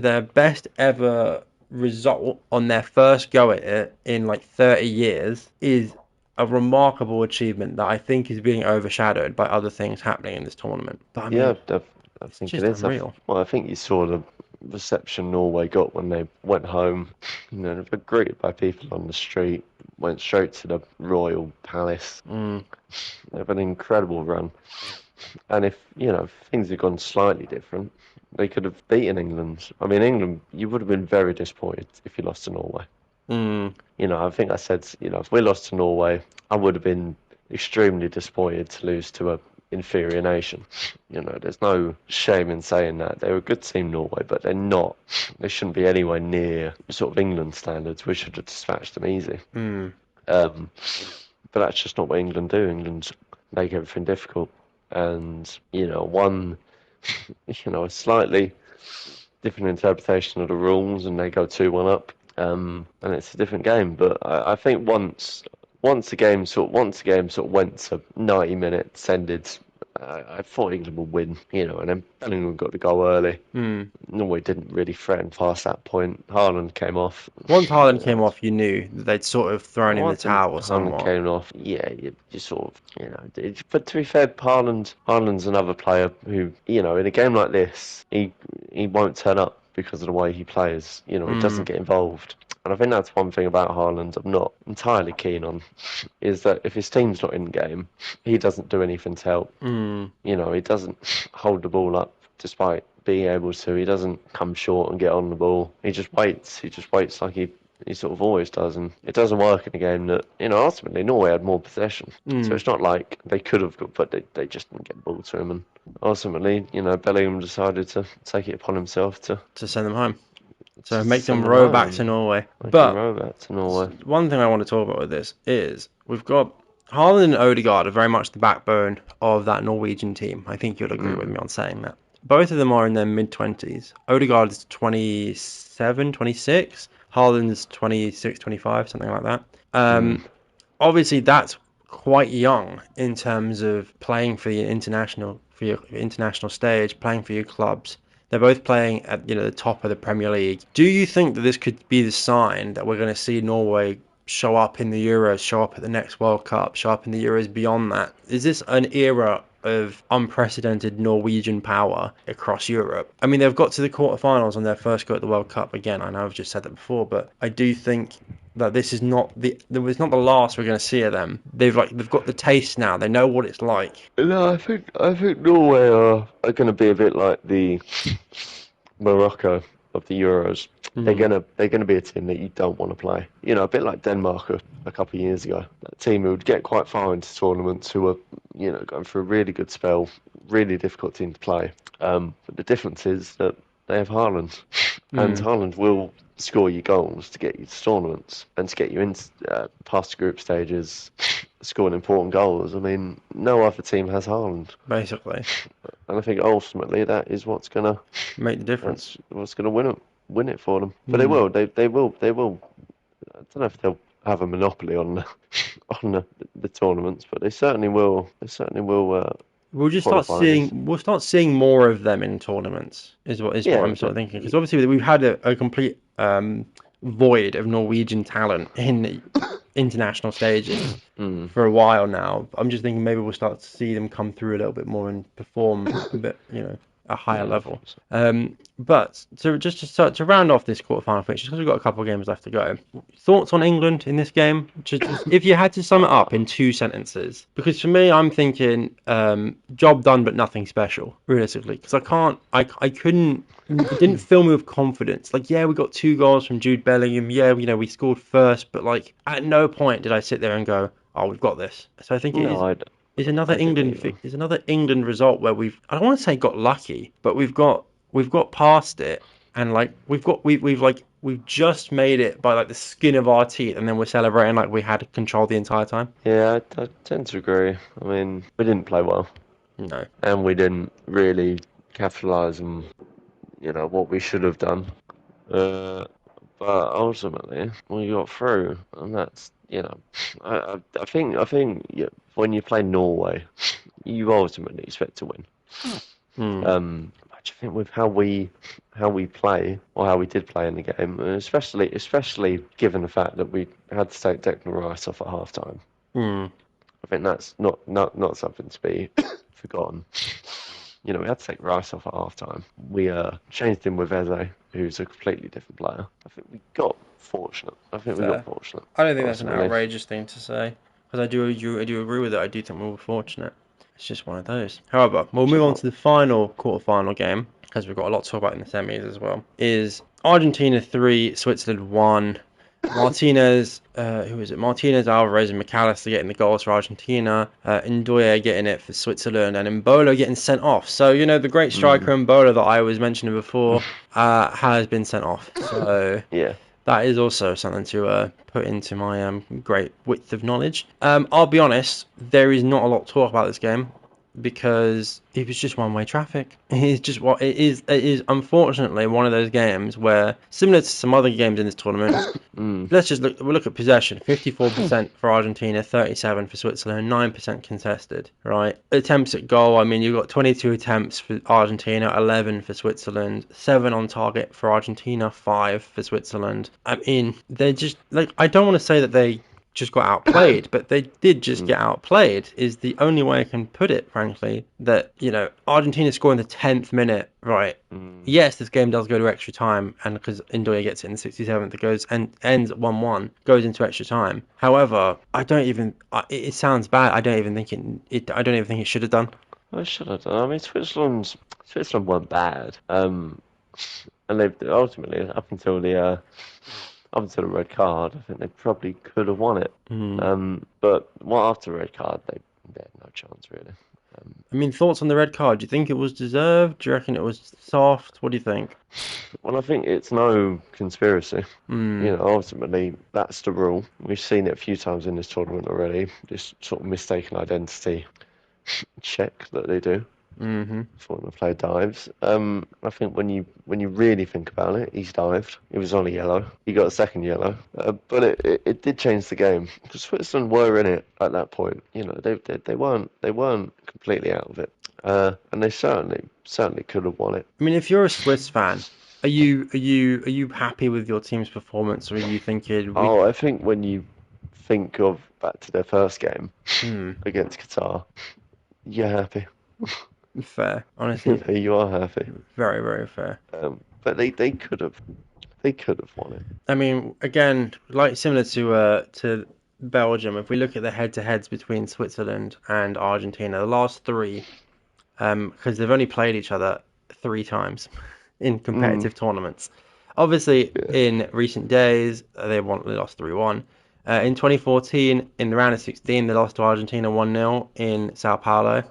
their best ever result on their first go at it in like 30 years is a remarkable achievement that I think is being overshadowed by other things happening in this tournament. But I yeah, mean, I it's think it just is. unreal. Well, I think you saw the reception Norway got when they went home. They were greeted by people on the street. Went straight to the royal palace. Mm, They have an incredible run. And if things had gone slightly different, they could have beaten England. I mean, England, you would have been very disappointed if you lost to Norway. mm, I think I said, if we lost to Norway, I would have been extremely disappointed to lose to a inferior nation. There's no shame in saying that. They're a good team, Norway, but they're not. They shouldn't be anywhere near sort of England standards. We should have dispatched them easy. mm. Um, but that's just not what England do. England make everything difficult. And, a slightly different interpretation of the rules and they go 2-1 up. And it's a different game. But I think once the game sort of went to 90 minutes ended, I thought England would win, and then Bellingham got the goal early. Mm. Norway didn't really threaten past that point. Haaland came off. Once Haaland came off, you knew that they'd sort of thrown in the Once towel Haaland somewhat. came off, yeah, you sort of, But to be fair, Haaland's another player who, in a game like this, he won't turn up because of the way he plays. He doesn't Mm. get involved. And I think that's one thing about Haaland I'm not entirely keen on, is that if his team's not in the game, he doesn't do anything to help. Mm. He doesn't hold the ball up despite being able to. He doesn't come short and get on the ball. He just waits. He just waits like he sort of always does, and it doesn't work in a game that, ultimately Norway had more possession. So Mm. it's not like they could have got, but they just didn't get the ball to him, and ultimately, Bellingham decided to take it upon himself to, To send them home. So to make them send them row home back to and Norway. make him But row back to Norway. one thing I want to talk about with this is we've got Haaland and Odegaard are very much the backbone of that Norwegian team. I think you'll agree with me on saying that. Both of them are in their mid-20s. Odegaard is 27, 26. Haaland's 26, 25, something like that. Mm. Obviously, that's quite young in terms of playing for your international stage, playing for your clubs. They're both playing at the top of the Premier League. Do you think that this could be the sign that we're going to see Norway show up in the Euros, show up at the next World Cup, show up in the Euros beyond that? Is this an era of unprecedented Norwegian power across Europe? I mean, they've got to the quarterfinals on their first go at the World Cup again. I know I've just said that before, but I do think that this is not the last we're going to see of them. They've got the taste now. They know what it's like. No, I think Norway are going to be a bit like the Morocco of the Euros. Mm, They're gonna be a team that you don't want to play. A bit like Denmark a couple of years ago. That team who would get quite far into tournaments, who were going through a really good spell, really difficult team to play. But the difference is that they have Haaland, and mm, Haaland will score you goals to get you to tournaments and to get you in past the group stages, scoring important goals. I mean, no other team has Haaland, basically, and I think ultimately that is make the difference. that's what's going to win it for them. But they Mm. will. They will. I don't know if they'll have a monopoly on on the tournaments, but they certainly will. They certainly will qualify. We'll start seeing more of them in tournaments. Is what Yeah, I'm sort of thinking, because obviously we've had a complete void of Norwegian talent in international stages mm, for a while now. I'm just thinking maybe we'll start to see them come through a little bit more and perform a bit, a higher yeah. level. But to round off this quarterfinal fixture, because we've got a couple of games left to go. Thoughts on England in this game? If you had to sum it up in two sentences, because for me, I'm thinking job done, but nothing special, realistically. Because I couldn't. It didn't fill me with confidence. Like, yeah, we got 2 goals from Jude Bellingham. Yeah, we scored first, but like at no point did I sit there and go, "Oh, we've got this." So I think it No, is another I didn't either. is another England result where I don't want to say got lucky, but we've got past it, and like we've just made it by like the skin of our teeth, and then we're celebrating like we had control the entire time. Yeah, I tend to agree. I mean, we didn't play well, No. and we didn't really capitalise on what we should have done. Uh, but ultimately, we got through, and that's I think yeah, when you play Norway, you ultimately expect to win. Hmm. I just think with how we play or how we did play in the game, and especially given the fact that we had to take Declan Rice off at half time, Hmm. I think that's not something to be forgotten. We had to take Rice off at half time. We changed him with Eze, who's a completely different player. I think we got fortunate. I think we got Fair. fortunate I don't think that's an ultimately. outrageous thing to say, because I do agree with it. I do think we were fortunate. It's just one of those. However, we'll move on So, to the final quarter-final game, because we've got a lot to talk about in the semis as well. Is Argentina 3, Switzerland 1. Martinez, who is it? Martinez, Alvarez, and McAllister getting the goals for Argentina. Ndoye getting it for Switzerland, and Mbolo getting sent off. So the great striker Mbolo that I was mentioning before has been sent off. So yeah. that is also something to put into my great width of knowledge. I'll be honest, there is not a lot to talk about this game. because it was just one-way traffic. It's just what it is. It is unfortunately one of those games where, similar to some other games in this tournament, Mm. let's just look. We'll look at possession: 54% for Argentina, 37 for Switzerland, 9% contested. Right, attempts at goal. I mean, you've got 22 attempts for Argentina, 11 for Switzerland, 7 on target for Argentina, 5 for Switzerland. I mean, they're just like, I don't want to say that they just got outplayed, but they did just Mm. get outplayed, is the only way I can put it, frankly. That, Argentina scoring the 10th minute, right? Mm. Yes, this game does go to extra time, and because Ndoye gets it in the 67th, it goes and ends at 1-1, goes into extra time. However, I don't even. It sounds bad. I don't even think I don't even think it should have done. I should have done. I mean, Switzerland weren't bad. And they ultimately up until the red card, I think they probably could have won it. Mm. But after the red card, they had no chance really. I mean, thoughts on the red card? Do you think it was deserved? Do you reckon it was soft? What do you think? Well, I think it's no conspiracy. Mm. Ultimately, that's the rule. We've seen it a few times in this tournament already. This sort of mistaken identity check that they do Mm-hmm. before the player dives. I think when you really think about it, he's dived. It was on a yellow. He got a second yellow, but it did change the game because Switzerland were in it at that point. They weren't completely out of it, and they certainly could have won it. I mean, if you're a Swiss fan, are you happy with your team's performance, or are you thinking we? Oh, I think when you think of back to their first game Hmm, against Qatar, you're happy. fair, honestly, You are happy. very very fair. But they could have won it. I mean, again, like similar to Belgium, if we look at the head-to-heads between Switzerland and Argentina, the last three, because they've only played each other 3 times in Mm, competitive tournaments. Obviously, yeah. in recent days, they lost 3-1. In 2014, in the round of 16, they lost to Argentina 1-0 in Sao Paulo.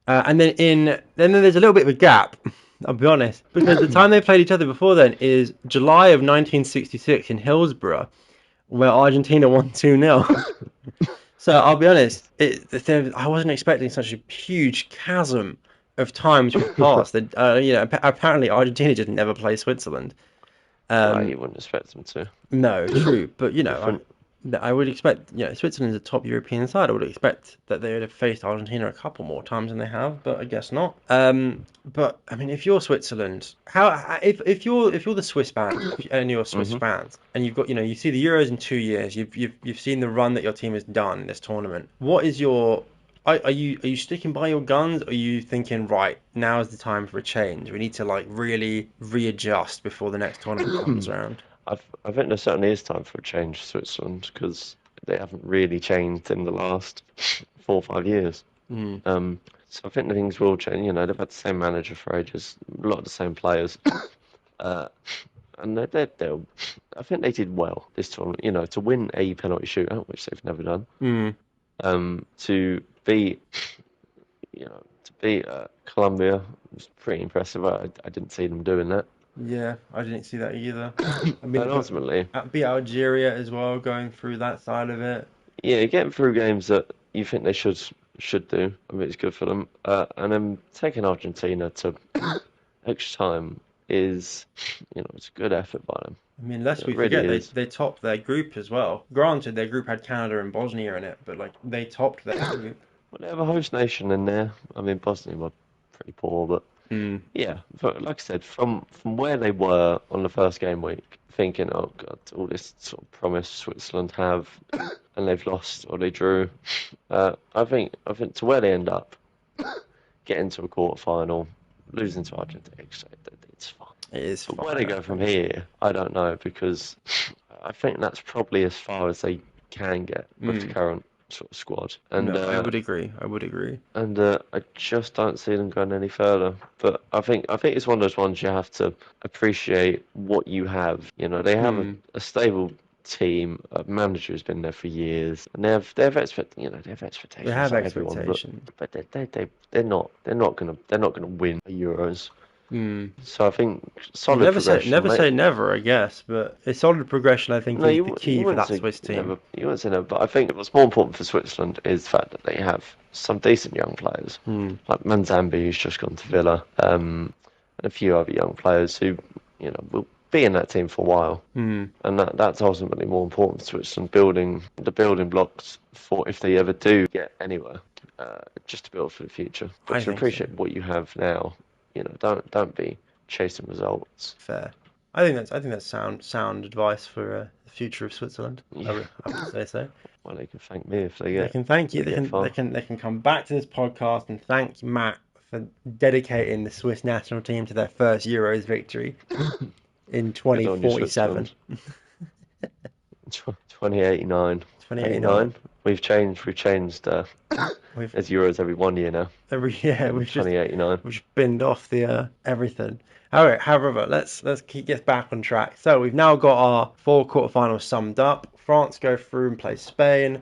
And then there's a little bit of a gap, I'll be honest, because the time they played each other before then is July of 1966 in Hillsborough, where Argentina won 2-0. So I'll be honest, I wasn't expecting such a huge chasm of time to have passed. That apparently Argentina just never play Switzerland. Well, Um, you wouldn't expect them to. no, true, but Different. I would expect, Switzerland's a top European side. I would expect that they would have faced Argentina a couple more times than they have, but I guess not. But I mean, if you're Switzerland, if you're the Swiss fans and you're Swiss Hmm. fans, and you've got, you see the Euros in 2 years, you've seen the run that your team has done in this tournament. What is your are you sticking by your guns? Or are you thinking, right, now is the time for a change? We need to like really readjust before the next tournament comes around. I think there certainly is time for a change for Switzerland because they haven't really changed in the last 4 or 5 years. Mm. So I think the things will change. They've had the same manager for ages, a lot of the same players, uh, and they'll. I think they did well this tournament. To win a penalty shootout, which they've never done. Mm. To beat, Colombia was pretty impressive. I didn't see them doing that. Yeah, I didn't see that either. I mean, And ultimately, beat Algeria as well, going through that side of it. yeah, getting through games that you think they should do, I mean, it's good for them. And then taking Argentina to extra time is, it's a good effort by them. I mean, lest It we really forget, they is. they topped their group as well. Granted, their group had Canada and Bosnia in it, but like they topped their group. Well, they have a host nation in there. I mean, Bosnia were pretty poor, but Mm. yeah, but like I said, from where they were on the first game week, thinking, oh God, all this sort of promise Switzerland have, and they've lost or they drew. I think to where they end up, getting to a quarter final, losing to Argentina, it's fine. It is But where fine, they I go from think. here, I don't know because I think that's probably as far as they can get with the Mm. current sort of squad, and No, I uh, would agree. I would agree. and I just don't see them going any further. But I think it's one of those ones you have to appreciate what you have. They have a, Mm. a stable team, a manager who's been there for years, and they have They expectations have like everyone, but expectations. but they're not gonna win the Euros. So I think You solid progression, never mate. say never, I guess, but a solid progression, I think, No, is the you key for wouldn't that say Swiss team. never. You wouldn't say never. But I think what's more important for Switzerland is the fact that they have some decent young players, Hmm. like Manzambi, who's just gone to Villa, and a few other young players who, will be in that team for a while. Hmm. And that's ultimately more important for Switzerland, building the building blocks for if they ever do get anywhere, just to build for the future. But I to think so. appreciate what you have now, don't be chasing results. Fair. I think that's sound advice for the future of Switzerland. Yeah, I would say so. well, they can thank me if They can thank you. they get far. They can come back to this podcast and thank Matt for dedicating the Swiss national team to their first Euros victory in Good on you, 2047. Switzerland. 2089. 2089. 89? We've changed We've there's Euros every 1 year now. every yeah, In 2089. we've just binned off the everything. All right, however, let's keep get back on track. So we've now got our four quarterfinals summed up. France go through and play Spain.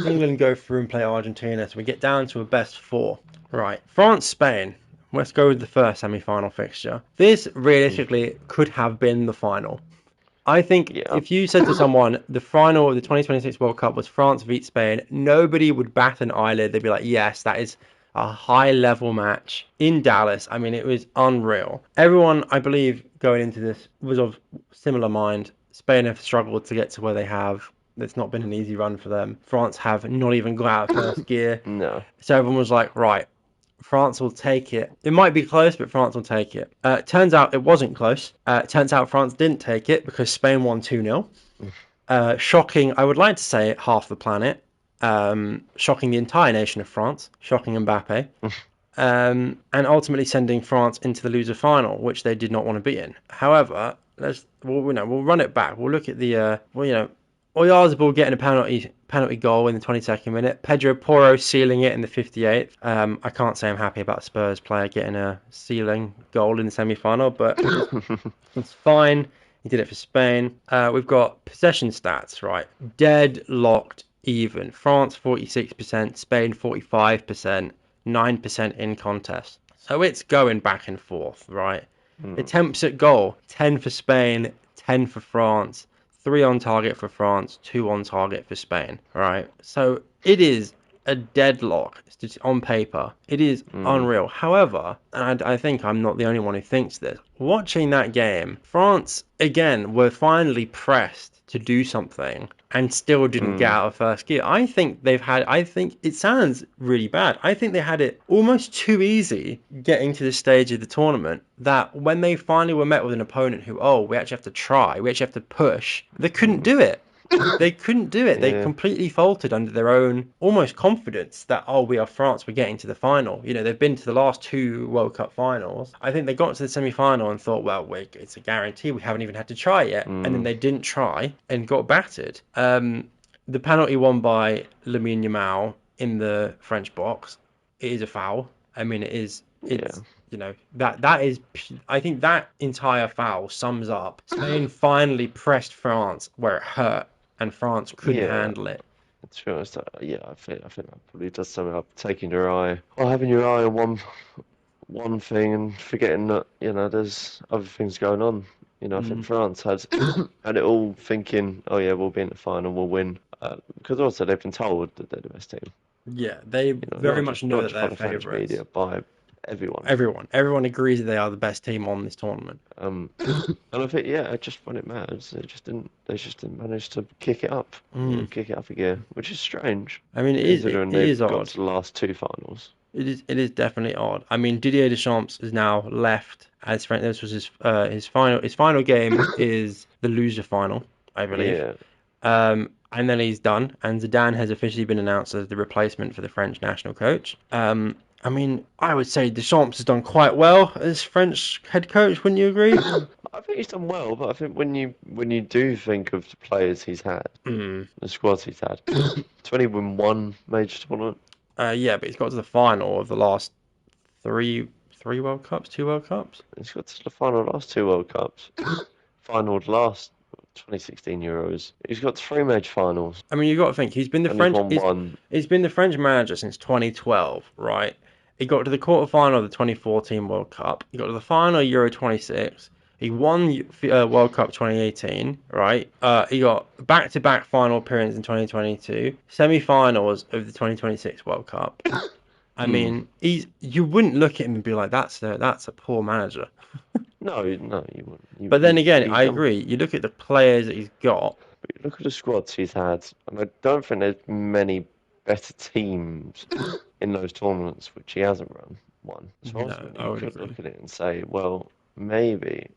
England go through and play Argentina. So we get down to a best four. Right, France, Spain. Let's go with the first semi-final fixture. This realistically could have been the final. I think Yeah. if you said to someone the final of the 2026 World Cup was France v Spain, nobody would bat an eyelid. They'd be like, yes, that is a high level match in Dallas. I mean, it was unreal. Everyone, I believe, going into this was of similar mind. Spain have struggled to get to where they have. It's not been an easy run for them. France have not even got out of first gear. No. So everyone was like, right, France will take it. It might be close, but France will take it. Turns out it wasn't close. Turns out France didn't take it because Spain won 2-0. Shocking, I would like to say, half the planet. Shocking the entire nation of France. Shocking Mbappe. And ultimately sending France into the loser final, which they did not want to be in. However, we'll run it back. We'll look at the Oyarzabal getting a penalty goal in the 22nd minute. Pedro Porro sealing it in the 58th. I can't say I'm happy about a Spurs player getting a sealing goal in the semi-final, but it's fine. He did it for Spain. We've got possession stats, right? Deadlocked even. France 46%, Spain 45%, 9% in contest. So it's going back and forth, right? Attempts at goal, 10 for Spain, 10 for France, 3 on target for France, 2 on target for Spain, right? So it is a deadlock on paper. It is unreal. However, and I think I'm not the only one who thinks this, watching that game, France, again, were finally pressed to do something and still didn't get out of first gear. I think it sounds really bad. I think they had it almost too easy getting to this stage of the tournament that when they finally were met with an opponent who, we actually have to try, we actually have to push, they couldn't do it. They couldn't do it. They Yeah. completely faltered under their own almost confidence that, we are France, we're getting to the final. They've been to the last two World Cup finals. I think they got to the semi-final and thought, well, it's a guarantee. We haven't even had to try yet. And then they didn't try and got battered. The penalty won by Lamine Yamal in the French box, it is a foul. I mean, it's that is, I think that entire foul sums up Spain finally pressed France where it hurt and France couldn't Yeah. handle it. To be honest, I think that probably does sum it up. Taking your eye, or having your eye on one thing and forgetting that there's other things going on. I think France had it all thinking, oh yeah, we'll be in the final, we'll win. Because also they've been told that they're the best team. Yeah, they very Not much just know not that just by they're the French favourites. media, by everyone. Everyone agrees that they are the best team on this tournament. And I think just when it matters, they just didn't manage to kick it up, kick it up a gear, which is strange I mean, considering it is they've got odd. to the last two finals. It is definitely odd. I mean, Didier Deschamps is now left as friend. This was his final game is the loser final, I believe. Yeah, And then he's done, and Zidane has officially been announced as the replacement for the French national coach. I mean, I would say Deschamps has done quite well as French head coach. Wouldn't you agree? I think he's done well, but I think when you do think of the players he's had, the squads he's had, 20 win one major tournament. Yeah, but he's got to the final of the last three World Cups, two World Cups. He's got to the final last two World Cups, final last 2016 Euros. He's got three major finals, I mean, you got to think and he's won one. he's been the French manager since 2012, right? He got to the quarterfinal of the 2014 World Cup. He got to the final of Euro 26. He won World Cup 2018, right? He got back-to-back final appearance in 2022, semi-finals of the 2026 World Cup. I Mm. mean, you wouldn't look at him and be like, that's a poor manager. No, no, you wouldn't. But then again, You I don't. agree. You look at the players that he's got. But you look at the squads he's had, and I don't think there's many better teams in those tournaments which he hasn't won. So No, ultimately, I you would could agree. look at it and say, well, maybe,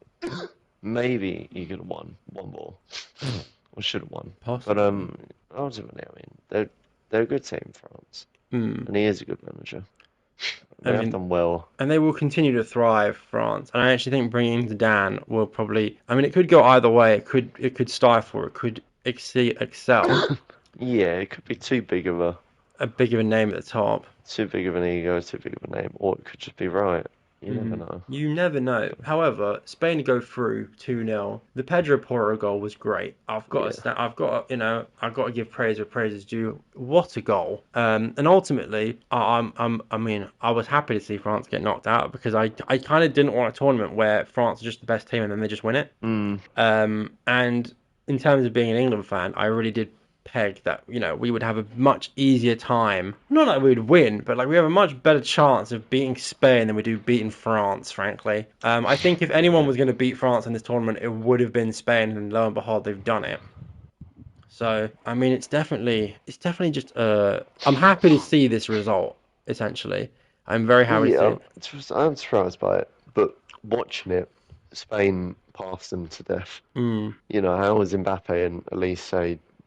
maybe he could have won one more, or should have won. But Possibly. ultimately, I mean, they're a good team, France, Hmm. and he is a good manager. I They have mean, done well. and they will continue to thrive, France. And I actually think bringing Dan will probably. I mean, it could go either way. It could stifle. It could excel. Yeah, it could be A big of a name at the top. too big of an ego, too big of a name, or it could just be right. You never Hmm. know. You never know. However, Spain go through 2-0. The Pedro Porro goal was great. Yeah, I've got to give praise where praise is due. What a goal! And ultimately, I mean, I was happy to see France get knocked out because I kind of didn't want a tournament where France are just the best team and then they just win it. mm, And in terms of being an England fan, I really did peg that, we would have a much easier time. Not like we would win, but like we have a much better chance of beating Spain than we do beating France, frankly. I think if anyone yeah, was going to beat France in this tournament, it would have been Spain, and lo and behold, they've done it. So, I mean, it's definitely just, I'm happy to see this result, essentially. I'm very happy to see yeah. it. I'm surprised by it, but watching it, Spain passed them to death. Mm, You know, how is Mbappe and Elise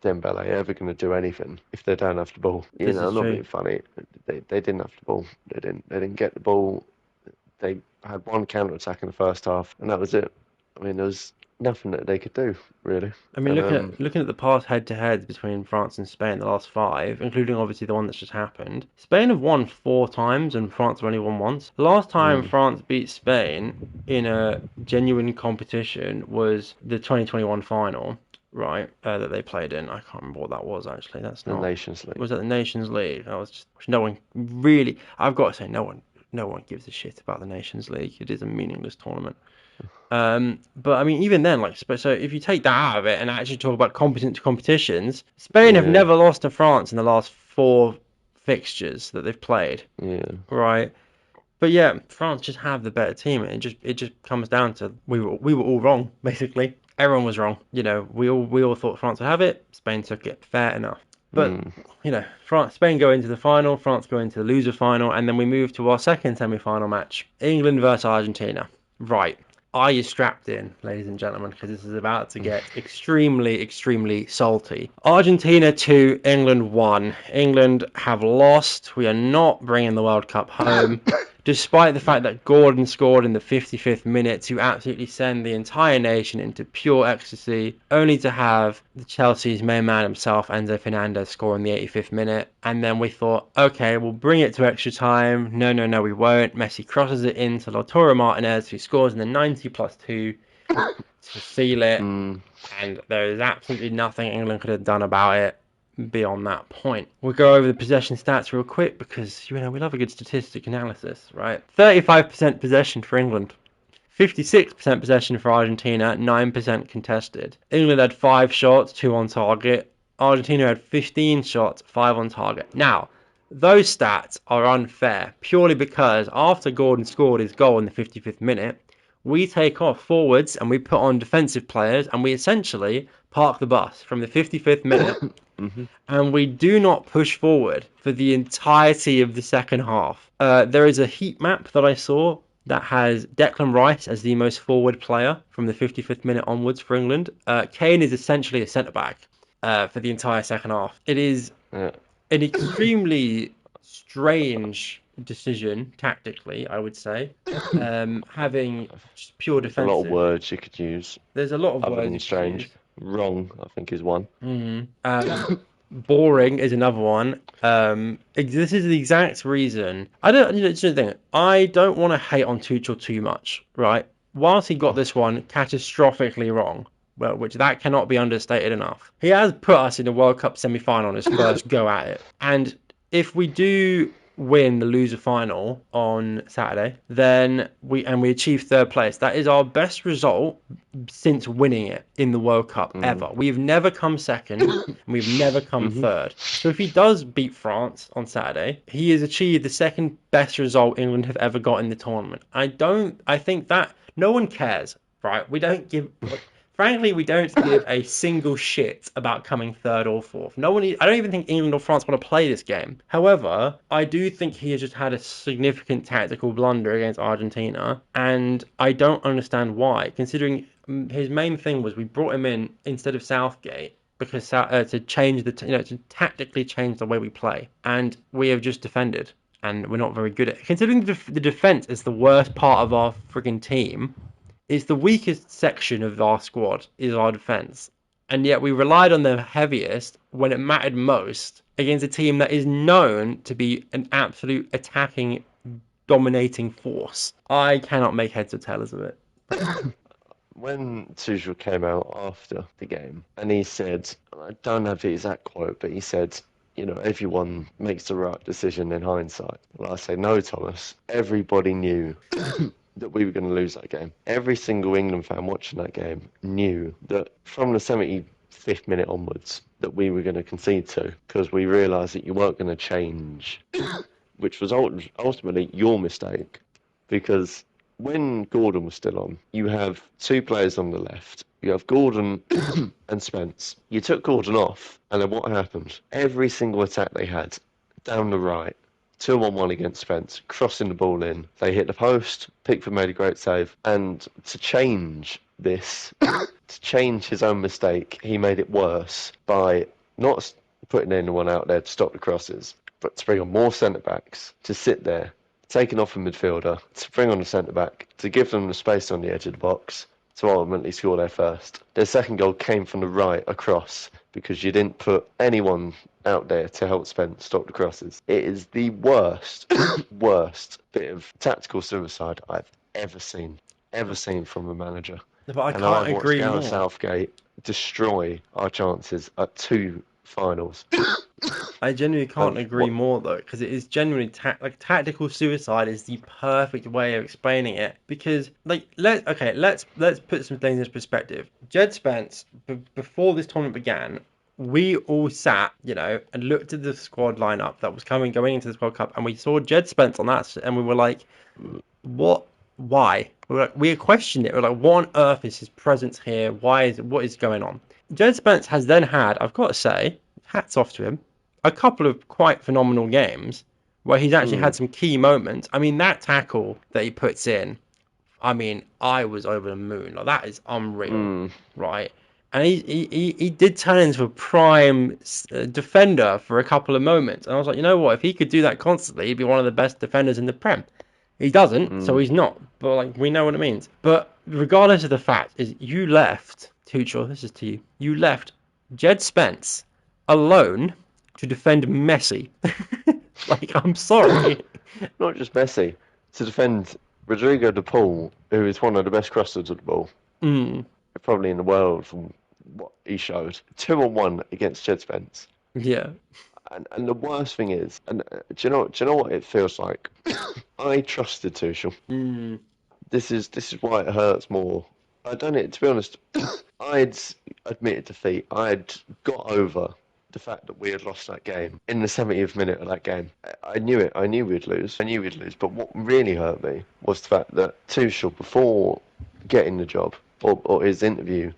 Dembele ever going to do anything if they don't have the ball? You this know, is I'm not true. being funny. They didn't have the ball. They didn't get the ball. They had one counter attack in the first half, and that was it. I mean, there was nothing that they could do really. I mean, And looking at the past head-to-heads between France and Spain, the last five, including obviously the one that's just happened, Spain have won 4 times and France have only won once. The last time mm, France beat Spain in a genuine competition was the 2021 final, right? That they played in. I can't remember what that was actually. That's the not. Nations League. Was that the Nations League? That was just no one really. I've got to say, no one gives a shit about the Nations League. It is a meaningless tournament. But I mean, even then, like, so if you take that out of it and actually talk about competent competitions, Spain have Yeah, never lost to France in the last four fixtures that they've played, yeah. right? But yeah, France just have the better team, and it just comes down to we were all wrong, basically. Everyone was wrong. We all thought France would have it. Spain took it. Fair enough. But Mm. Spain go into the final, France go into the loser final, and then we move to our second semi-final match, England versus Argentina. Right. Are you strapped in, ladies and gentlemen? Because this is about to get extremely, extremely salty. Argentina 2, England 1. England have lost. We are not bringing the World Cup home. Despite the fact that Gordon scored in the 55th minute to absolutely send the entire nation into pure ecstasy, only to have the Chelsea's main man himself, Enzo Fernandez, score in the 85th minute. And then we thought, okay, we'll bring it to extra time. No, no, no, we won't. Messi crosses it into Lautaro Martinez, who scores in the 90 plus 2 to seal it. Mm. And there is absolutely nothing England could have done about it beyond that point. We'll go over the possession stats real quick because we love a good statistic analysis, right? 35% possession for England, 56% possession for Argentina, 9% contested. England had 5 shots, 2 on target. Argentina had 15 shots, 5 on target. Now, those stats are unfair purely because after Gordon scored his goal in the 55th minute, we take off forwards and we put on defensive players and we essentially park the bus from the 55th minute hmm and we do not push forward for the entirety of the second half. There is a heat map that I saw that has Declan Rice as the most forward player from the 55th minute onwards for England. Kane is essentially a centre back for the entire second half. It is Yeah. an extremely strange decision tactically, I would say. Having just pure There's a lot of defensive. words you could use There's a lot of other words than you could strange. use. Wrong, I think, is one. Boring is another one. This is the exact reason. I don't. It's the thing. I don't want to hate on Tuchel too much, right? Whilst he got this one catastrophically wrong, well, which that cannot be understated enough. He has put us in the World Cup semi-final on his first go at it, and if we do win the loser final on Saturday, then we achieve third place. That is our best result since winning it in the World Cup Mm. ever. We've never come second, and we've never come Hmm. third. So if he does beat France on Saturday, he has achieved the second best result England have ever got in the tournament. I think that no one cares, right? We don't give. Frankly, we don't give a single shit about coming third or fourth. No one. I don't even think England or France want to play this game. However, I do think he has just had a significant tactical blunder against Argentina, and I don't understand why. Considering his main thing was we brought him in instead of Southgate because to change to tactically change the way we play, and we have just defended, and we're not very good at it. Considering the defense is the worst part of our freaking team, it's the weakest section of our squad is our defense, and yet we relied on the heaviest when it mattered most against a team that is known to be an absolute attacking, dominating force. I cannot make heads or tails of it. When Tuchel came out after the game and he said, I don't have the exact quote, but he said, everyone makes the right decision in hindsight. Well, I say, no, Thomas. Everybody knew that we were going to lose that game. Every single England fan watching that game knew that from the 75th minute onwards that we were going to concede to because we realised that you weren't going to change, which was ultimately your mistake because when Gordon was still on, you have two players on the left. You have Gordon and Spence. You took Gordon off, and then what happened? Every single attack they had down the right, 2-on-1 against Spence, crossing the ball in. They hit the post. Pickford made a great save. And to change this, to change his own mistake, he made it worse by not putting anyone out there to stop the crosses, but to bring on more centre-backs to sit there, taking off a midfielder, to bring on a centre-back, to give them the space on the edge of the box, to ultimately score their first. Their second goal came from the right across because you didn't put anyone out there to help Spence stop the crosses. It is the worst, worst bit of tactical suicide I've ever seen from a manager. But I And can't I've watched agree Gareth more. Southgate destroy our chances at two finals. I genuinely can't Of agree what? more though, because it is genuinely tactical suicide is the perfect way of explaining it. Because let's put some things into perspective. Jed Spence, before this tournament began, we all sat, and looked at the squad lineup that was going into this World Cup, and we saw Jed Spence on that, and we were like, what? Why? We questioned it. We're like, what on earth is his presence here? What is going on? Jed Spence has then had, I've got to say, hats off to him, a couple of quite phenomenal games where he's actually Mm, had some key moments. I mean, that tackle that he puts in, I mean, I was over the moon. Like, that is unreal, mm, right? And he did turn into a prime defender for a couple of moments. And I was like, you know what? If he could do that constantly, he'd be one of the best defenders in the Prem. He doesn't, so mm. he's not. But like we know what it means. But regardless of the fact, is you left Tuchel. This is to you. You left Jed Spence alone to defend Messi. Like I'm sorry. Not just Messi, to defend Rodrigo de Paul, who is one of the best crossers of the ball, Mm, probably in the world from what he showed. 2-on-1 against Jed Spence. yeah. And the worst thing is, and do you know what it feels like? I trusted Tuchel. Mm, This is why it hurts more. I don't it to be honest. I'd admitted defeat. I'd got over the fact that we had lost that game in the 70th minute of that game. I knew it. I knew we'd lose. I knew we'd lose. But what really hurt me was the fact that Tuchel, before getting the job, or his interview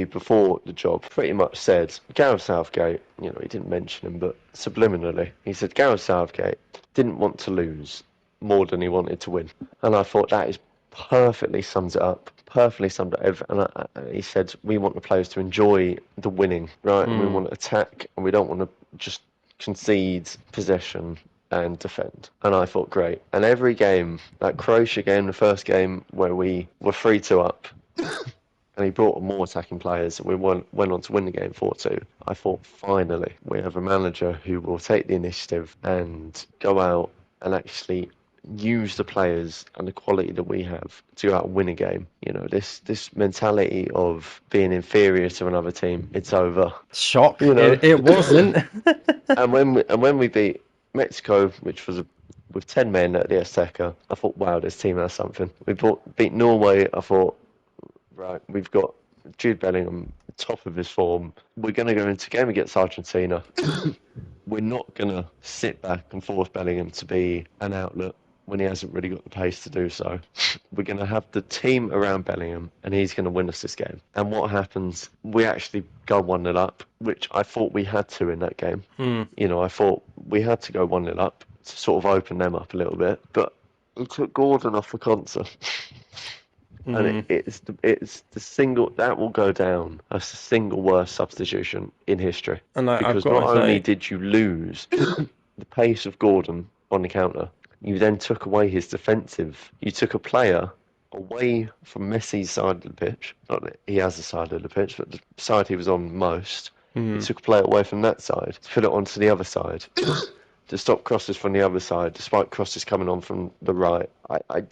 before the job, pretty much said Gareth Southgate. He didn't mention him, but subliminally, he said Gareth Southgate didn't want to lose more than he wanted to win. And I thought that is perfectly sums it up. Perfectly summed it up. And he said, we want the players to enjoy the winning, right? And we mm. want to attack, and we don't want to just concede possession and defend. And I thought, great. And every game, that Croatia game, the first game where we were 3-2 up, and he brought on more attacking players, and we went on to win the game 4-2. I thought, finally, we have a manager who will take the initiative and go out and actually use the players and the quality that we have to go out and win a game. This mentality of being inferior to another team, it's over. Shock. You know, It wasn't. and when we beat Mexico, which was a with 10 men at the Azteca. I thought, wow, this team has something. Beat Norway. I thought, right, we've got Jude Bellingham, top of his form. We're going to go into a game against Argentina. We're not going to sit back and force Bellingham to be an outlet when he hasn't really got the pace to do so. We're going to have the team around Bellingham, and he's going to win us this game. And what happens? We actually go 1-0 up, which I thought we had to in that game. You know, I thought we had to go 1-0 up to sort of open them up a little bit. But it took Gordon off for Conser. And it's the single that will go down as the single worst substitution in history. And I've Because got not to only say, did you lose the pace of Gordon on the counter, you then took away his defensive. You took a player away from Messi's side of the pitch. Not that he has a side of the pitch, but the side he was on most. You took a player away from that side to put it onto the other side. To stop crosses from the other side, despite crosses coming on from the right. I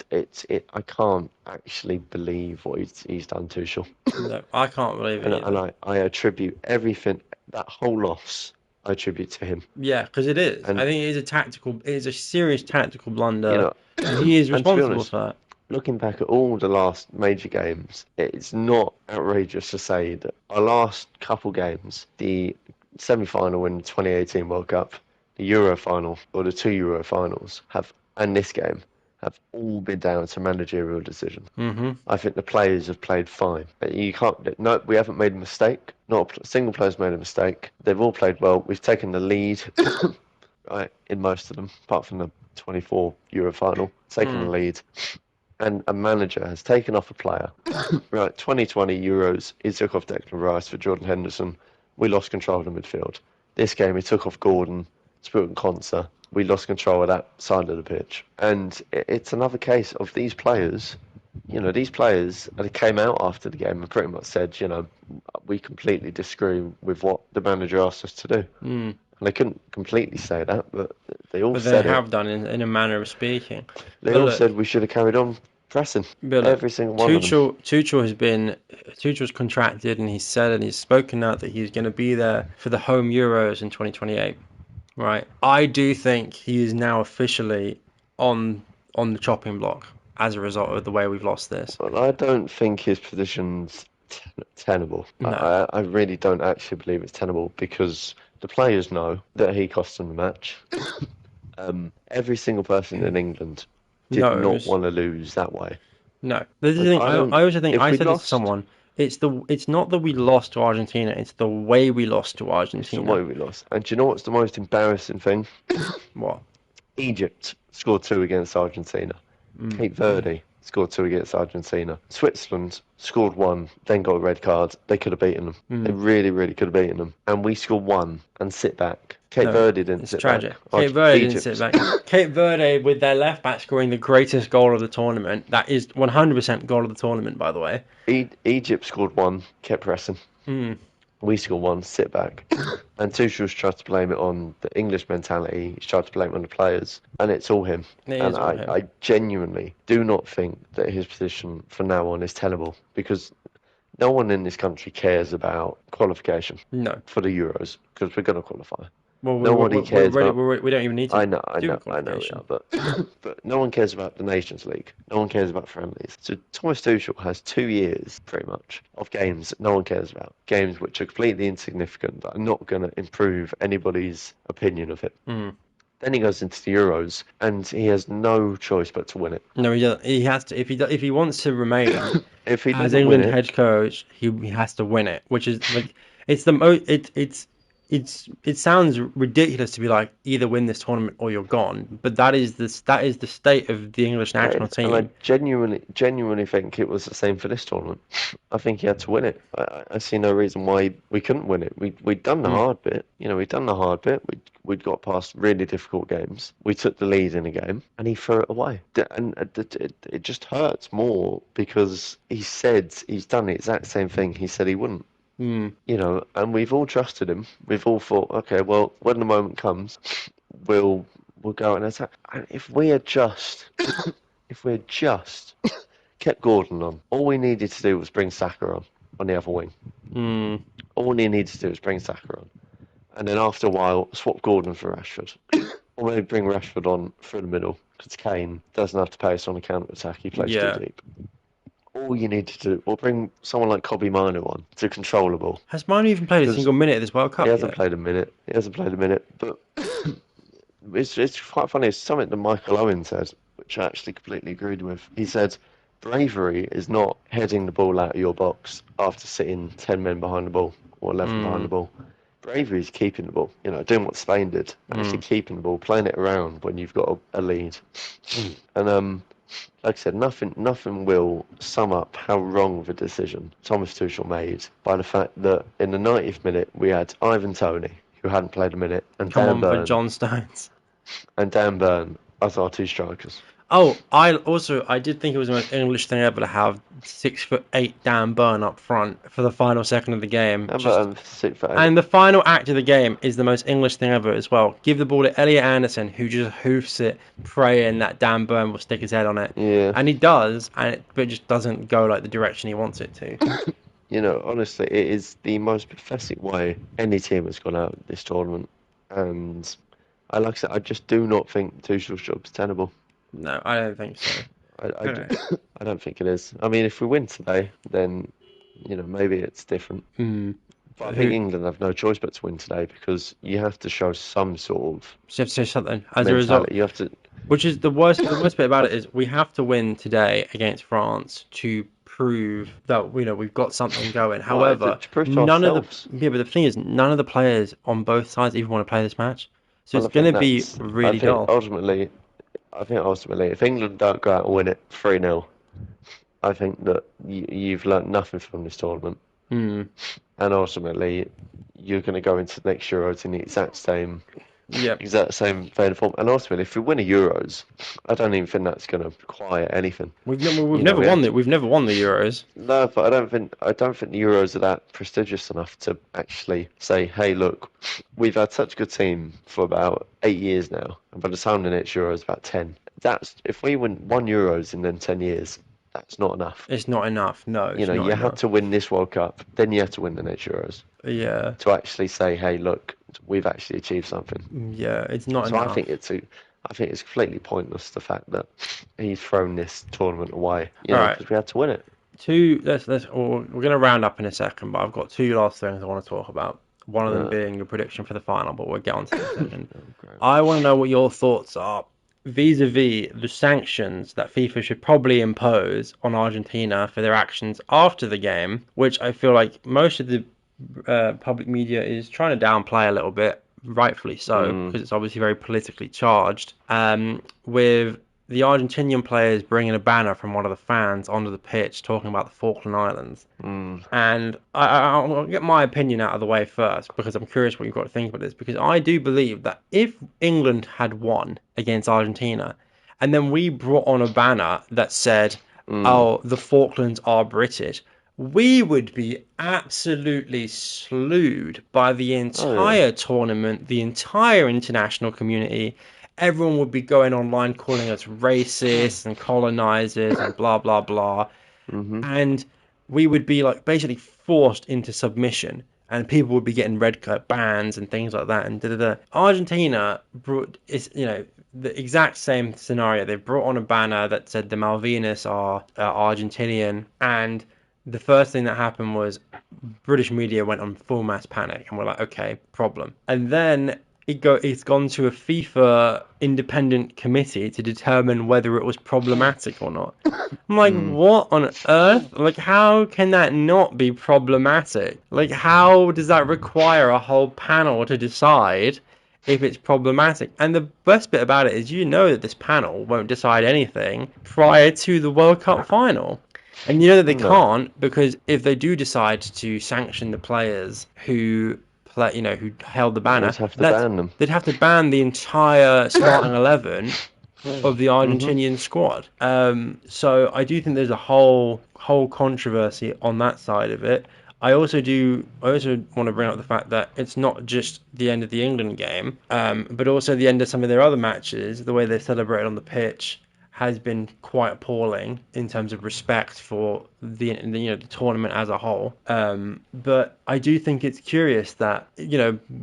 can't actually believe what he's done, Tuchel. no, I can't believe it And either. I attribute everything, that whole loss, I attribute to him. Yeah, because it is. I And, think it is a serious tactical you blunder, know, and he is and to be responsible honest, for that. looking back at all the last major games, it's not outrageous to say that our last couple games, the semi-final in the 2018 World Cup, the Euro final, or the two Euro finals, and this game, have all been down to managerial decision. I think the players have played fine. You can't. No, we haven't made a mistake. Not a single player's made a mistake. They've all played well. We've taken the lead, right, in most of them, apart from the 24 Euro final. Taken the lead, and a manager has taken off a player. Right, 2020 Euros, he took off Declan Rice for Jordan Henderson. We lost control of the midfield. This game, he took off Gordon, Spirit Conser. We lost control of that side of the pitch. And it's another case of these players, you know, these players they came out after the game and pretty much said, you know, we completely disagree with what the manager asked us to do. And they couldn't completely say that, but they all But they said it. have done in a manner of speaking. They But all look, said we should have carried on pressing. but look, Every single one of them. Tuchel's contracted, and he's said and he's spoken out that he's going to be there for the home Euros in 2028. Right. I do think he is now officially on the chopping block as a result of the way we've lost this. Well, I don't think his position's tenable. No. I really don't actually believe it's tenable because the players know that he cost them the match. Every single person in England did not Knows. want to lose that way. No. This is the thing. I I don't. also think If I we said this to lost, someone. It's not that we lost to Argentina. It's the way we lost to it's the Argentina. way we lost. And do you know what's the most embarrassing thing? What? Egypt scored two against Argentina. Cape Verde scored two against Argentina. Switzerland scored one, then got a red card. They could have beaten them. They really, really could have beaten them. And we scored one and sit back. Cape No, Verde didn't it's sit tragic. back. Cape Verde didn't Egypt. sit back. Cape Verde with their left back scoring the greatest goal of the tournament. That is 100% goal of the tournament, by the way. Egypt scored one, kept pressing. We scored one, sit back. And Tuchel's tried to blame it on the English mentality. He's tried to blame it on the players. And it's all him. It And is all him. I genuinely do not think that his position from now on is tenable because no one in this country cares about qualification No. for the Euros because we're going to qualify. Well, Nobody cares about. we don't even need to I know, do the we qualification. are, but no one cares about the Nations League. No one cares about friendlies. So Thomas Tuchel has 2 years, pretty much, of games that no one cares about. Games which are completely insignificant that are not going to improve anybody's opinion of it. Then he goes into the Euros, and he has no choice but to win it. No, he doesn't. He has to if he wants to remain If he as doesn't win England it, head coach, he has to win it, which is like it's the most it sounds ridiculous to be like either win this tournament or you're gone, but that is the state of the English national and I team. genuinely think it was the same for this tournament. I think he had to win it. I see no reason why we couldn't win it. We'd done the hard bit. You know, we'd done the hard bit. We'd got past really difficult games. We took the lead in a game, and he threw it away. And it just hurts more because he said he's done the exact same thing he said he wouldn't. You know, and we've all trusted him. We've all thought, okay, well, when the moment comes, we'll go and attack. And if we had just kept Gordon on, all we needed to do was bring Saka on the other wing. All we needed to do was bring Saka on, and then after a while, swap Gordon for Rashford. Or maybe bring Rashford on through the middle because Kane doesn't have to pace on a counter attack. He plays too Yeah. deep. All you need to do, or bring someone like Kobe Mino on to control the ball Has Manu even played a because single minute of this World he Cup hasn't yet? played a minute. He hasn't played a minute, but it's quite funny. It's something that Michael Owen said, which I actually completely agreed with. He said, bravery is not heading the ball out of your box after sitting 10 men behind the ball or 11 behind the Mm, ball. Bravery is keeping the ball, doing what Spain did, actually mm. keeping the ball, playing it around when you've got a lead. And like I said, nothing will sum up how wrong of a decision Thomas Tuchel made by the fact that in the 90th minute we had Ivan Toney, who hadn't played a minute, Come on for John Stones. And Dan Burn as our two strikers. Oh, I did think it was the most English thing ever to have 6'8" Dan Burn up front for the final second of the game. Dan Just Burn 6'8". and the final act of the game is the most English thing ever as well. Give the ball to Elliot Anderson, who just hoofs it, praying that Dan Burn will stick his head on it, Yeah, and he does, but it just doesn't go like the direction he wants it to. honestly, it is the most pathetic way any team has gone out this tournament. And like I said, I just do not think Tuchel's job's tenable. No, I don't think so. I, Okay. I don't think it is. I mean, if we win today, then maybe it's different. Hmm. But I think Who England have no choice but to win today because you have to show some sort of so you have to say something as a result? mentality. You have to. Which is the worst. The worst bit about it is we have to win today against France to prove that we've got something going. Well, to, However, to prove to none of the ourselves. yeah, but the thing is, none of the players on both sides even want to play this match, so Well, it's going to be I really think dull. ultimately, if England don't go out and win it 3-0, I think that you've learnt nothing from this tournament. Hmm. And ultimately, you're going to go into next Euros in the Yep. exact same vein of form. And ultimately, if we win a Euros, I don't even think that's going to require anything. We've You know, never we won have it. to. We've never won the Euros. No, but I don't think the Euros are that prestigious enough to actually say, hey, look, we've had such a good team for about 8 years now, and by the time the next Euros about 10. That's if we win one Euros in then 10 years, that's not enough. It's not enough. No, it's not You have enough. to win this World Cup, then you have to win the next Euros Yeah. to actually say, hey, look, we've actually achieved something. Yeah. It's not So enough. I think it's completely pointless the fact that he's thrown this tournament away, All right. because we had to win it. Two. We're gonna round up in a second, but I've got two last things I want to talk about. One of them Uh, being your prediction for the final, but we'll get on to that in a second. oh, great. I want to know what your thoughts are vis-a-vis the sanctions that FIFA should probably impose on Argentina for their actions after the game, which I feel like most of the public media is trying to downplay a little bit, rightfully so, Mm, because it's obviously very politically charged. With the Argentinian players bringing a banner from one of the fans onto the pitch talking about the Falkland Islands. mm, And I'll get my opinion out of the way first because I'm curious what you've got to think about this. Because I do believe that if England had won against Argentina and then we brought on a banner that said, mm. oh, the Falklands are British, we would be absolutely slewed by the Oh yeah. entire tournament, the entire international community. Everyone would be going online calling us racists and colonizers and blah, blah, blah. Mm-hmm. And we would be like basically forced into submission and people would be getting red card bans and things like that and da da da. Argentina brought is the exact same scenario. They brought on a banner that said the Malvinas are Argentinian, and the first thing that happened was British media went on full mass panic and we're like, okay, problem. And then it's gone to a FIFA independent committee to determine whether it was problematic or not. I'm like, Mm. what on earth? Like, how can that not be problematic? Like, how does that require a whole panel to decide if it's problematic? And the best bit about it is that this panel won't decide anything prior to the World Cup final. And you know that they No. can't because if they do decide to sanction the players who who held the They'd banner, have to that's ban them. they'd have to ban the entire starting 11 of the Mm-hmm. Argentinian squad. So I do think there's a whole controversy on that side of it. I also want to bring up the fact that it's not just the end of the England game, but also the end of some of their other matches, the way they celebrated on the pitch, has been quite appalling in terms of respect for the tournament as a whole. But I do think it's curious that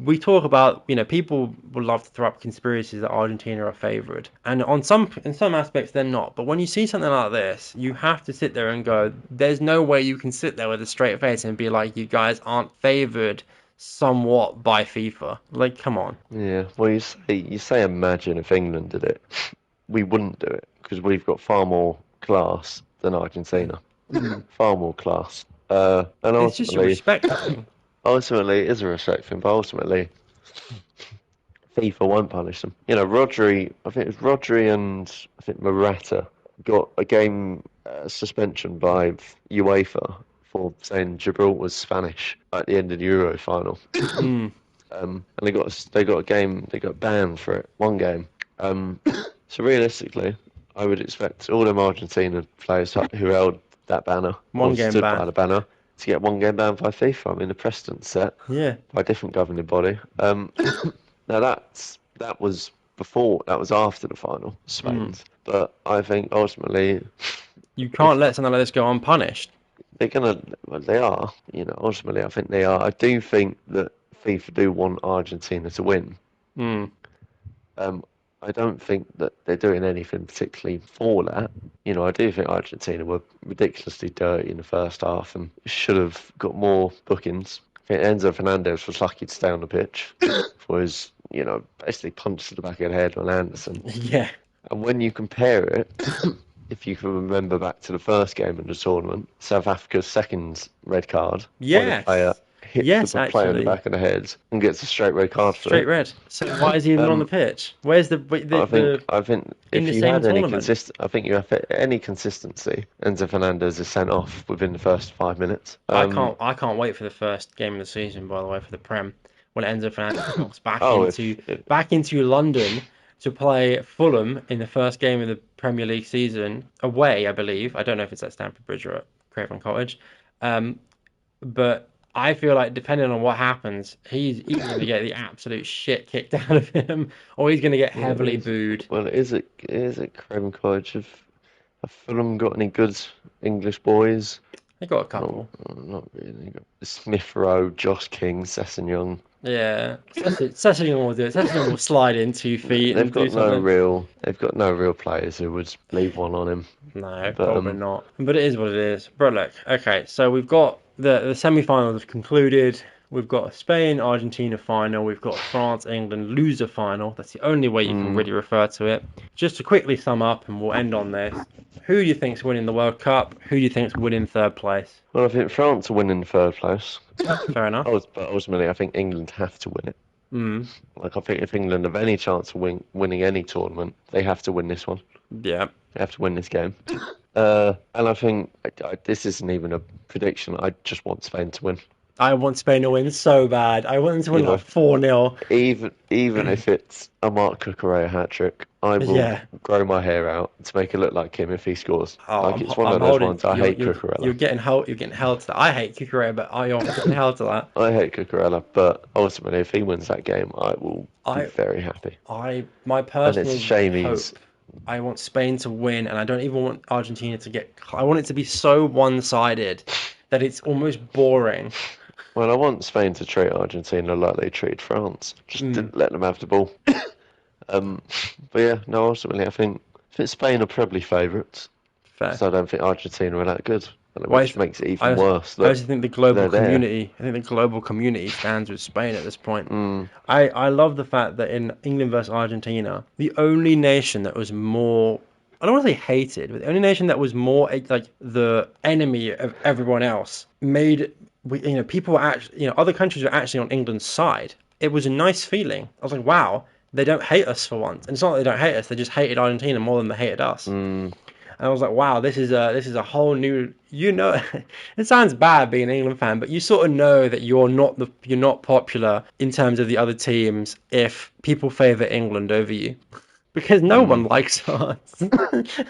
we talk about people would love to throw up conspiracies that Argentina are favoured, and in some aspects they're not. But when you see something like this, you have to sit there and go, "There's no way you can sit there with a straight face and be like, you guys aren't favoured." Somewhat by FIFA. Like, come on. Yeah, well, you say imagine if England did it. We wouldn't do it because we've got far more class than Argentina. Mm. Far more class. And It's just a respect thing. ultimately, it is a respect thing, but ultimately, FIFA won't punish them. Rodri, I think it was Rodri and I think Morata got a game suspension by UEFA for saying Gibraltar was Spanish at the end of the Euro final. Mm. And they got banned for it, one game. So realistically, I would expect all them Argentina players who held that banner One or game stood by ban. the banner to get one game ban by FIFA. I mean, the precedent set Yeah. by a different governing body. Now that was after the final, Mm. Spain's. But I think ultimately, You can't if let something like this go unpunished. they're gonna, well, they are. Ultimately, I think they are. I do think that FIFA do want Argentina to win. Mm. Um, I don't think that they're doing anything particularly for that. I do think Argentina were ridiculously dirty in the first half and should have got more bookings. I think Enzo Fernandez was lucky to stay on the pitch for his, basically punch to the back of the head on Anderson. Yeah. And when you compare it, if you can remember back to the first game in the tournament, South Africa's second red card, where the player Yes. hits the Yes, player in the actually. back of the head and gets a straight red card for Straight it. red. So why is he even on the Um, pitch? Where's I think in if the you same had any tournament? I think you have any consistency, Enzo Fernandez is sent off within the first 5 minutes. I can't wait for the first game of the season, by the way, for the Prem, when Enzo Fernandez comes Oh, if back into London to play Fulham in the first game of the Premier League season away, I believe. I don't know if it's at Stamford Bridge or at Craven Cottage. Um, but I feel like depending on what happens, he's going to get the absolute shit kicked out of him, or he's going to get well, heavily booed. is it Craven Cottage? Have Fulham got any good English boys? They got a Not, couple. not really. Got Smith Rowe, Josh King, Sessegnon. Yeah, Sessegnon will do it. Sessegnon will slide in 2 feet They've and do got no something. real. They've got no real players who would leave one on him. No, But probably not. But it is what it is. But look, okay, so we've got the semi-finals have concluded. We've got a Spain Argentina final. We've got a France England loser final. That's the only way you can mm, really refer to it. Just to quickly sum up, and we'll end on this. Who do you think's winning the World Cup? Who do you think's winning third place? well, I think France are winning third place. Fair enough. But ultimately, I think England have to win it. Mm, Like, I think if England have any chance of winning any tournament, they have to win this one. yeah. They have to win this game. And I think this isn't even a prediction. I just want Spain to win. I want Spain to win so bad. I want them to You win like know, 4-0. even if it's a Mark Cucurella hat trick, I will Yeah. grow my hair out to make it look like him if he scores. Oh, Like it's one I'm of those holding ones. I you're hate you're Cucurella. you're getting held to that. I hate Kukurea, but you're getting held to that. I hate Cucurella, but ultimately, if he wins that game, I will be I very happy. my And it's a personal shame he's. hope. I want Spain to win, and I don't even want Argentina to get. I want it to be so one-sided that it's almost boring. Well, I want Spain to treat Argentina like they treated France. Just Mm, didn't let them have the ball. Um, but yeah, no, ultimately, I think Spain are probably favourites. fair. So I don't think Argentina are that good, Why which is makes it I even also, worse I that also think the global they're there. community. I think the global community stands with Spain at this point. Mm, I love the fact that in England versus Argentina, the only nation that was more, I don't want to say hated, but the only nation that was more like the enemy of everyone else made, people were actually, other countries were actually on England's side. It was a nice feeling. I was like, wow, they don't hate us for once. And it's not that they don't hate us, they just hated Argentina more than they hated us. mm, And I was like, wow, this is a whole new. It sounds bad being an England fan, but you sort of know that you're not popular in terms of the other teams if people favour England over you, because no one mm. likes us.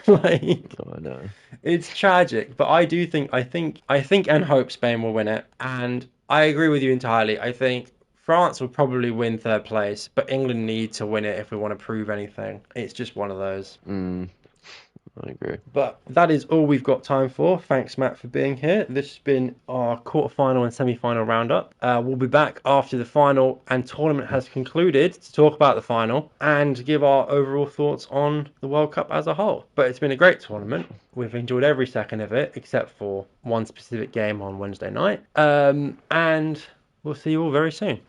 Like, Oh, I know. it's tragic, but I think and hope Spain will win it, and I agree with you entirely. I think France will probably win third place, but England need to win it if we want to prove anything. It's just one of those. Mm. I agree. But that is all we've got time for. Thanks, Matt, for being here. This has been our quarterfinal and semi-final roundup. We'll be back after the final and tournament has concluded to talk about the final and give our overall thoughts on the World Cup as a whole. But it's been a great tournament. We've enjoyed every second of it, except for one specific game on Wednesday night. And we'll see you all very soon.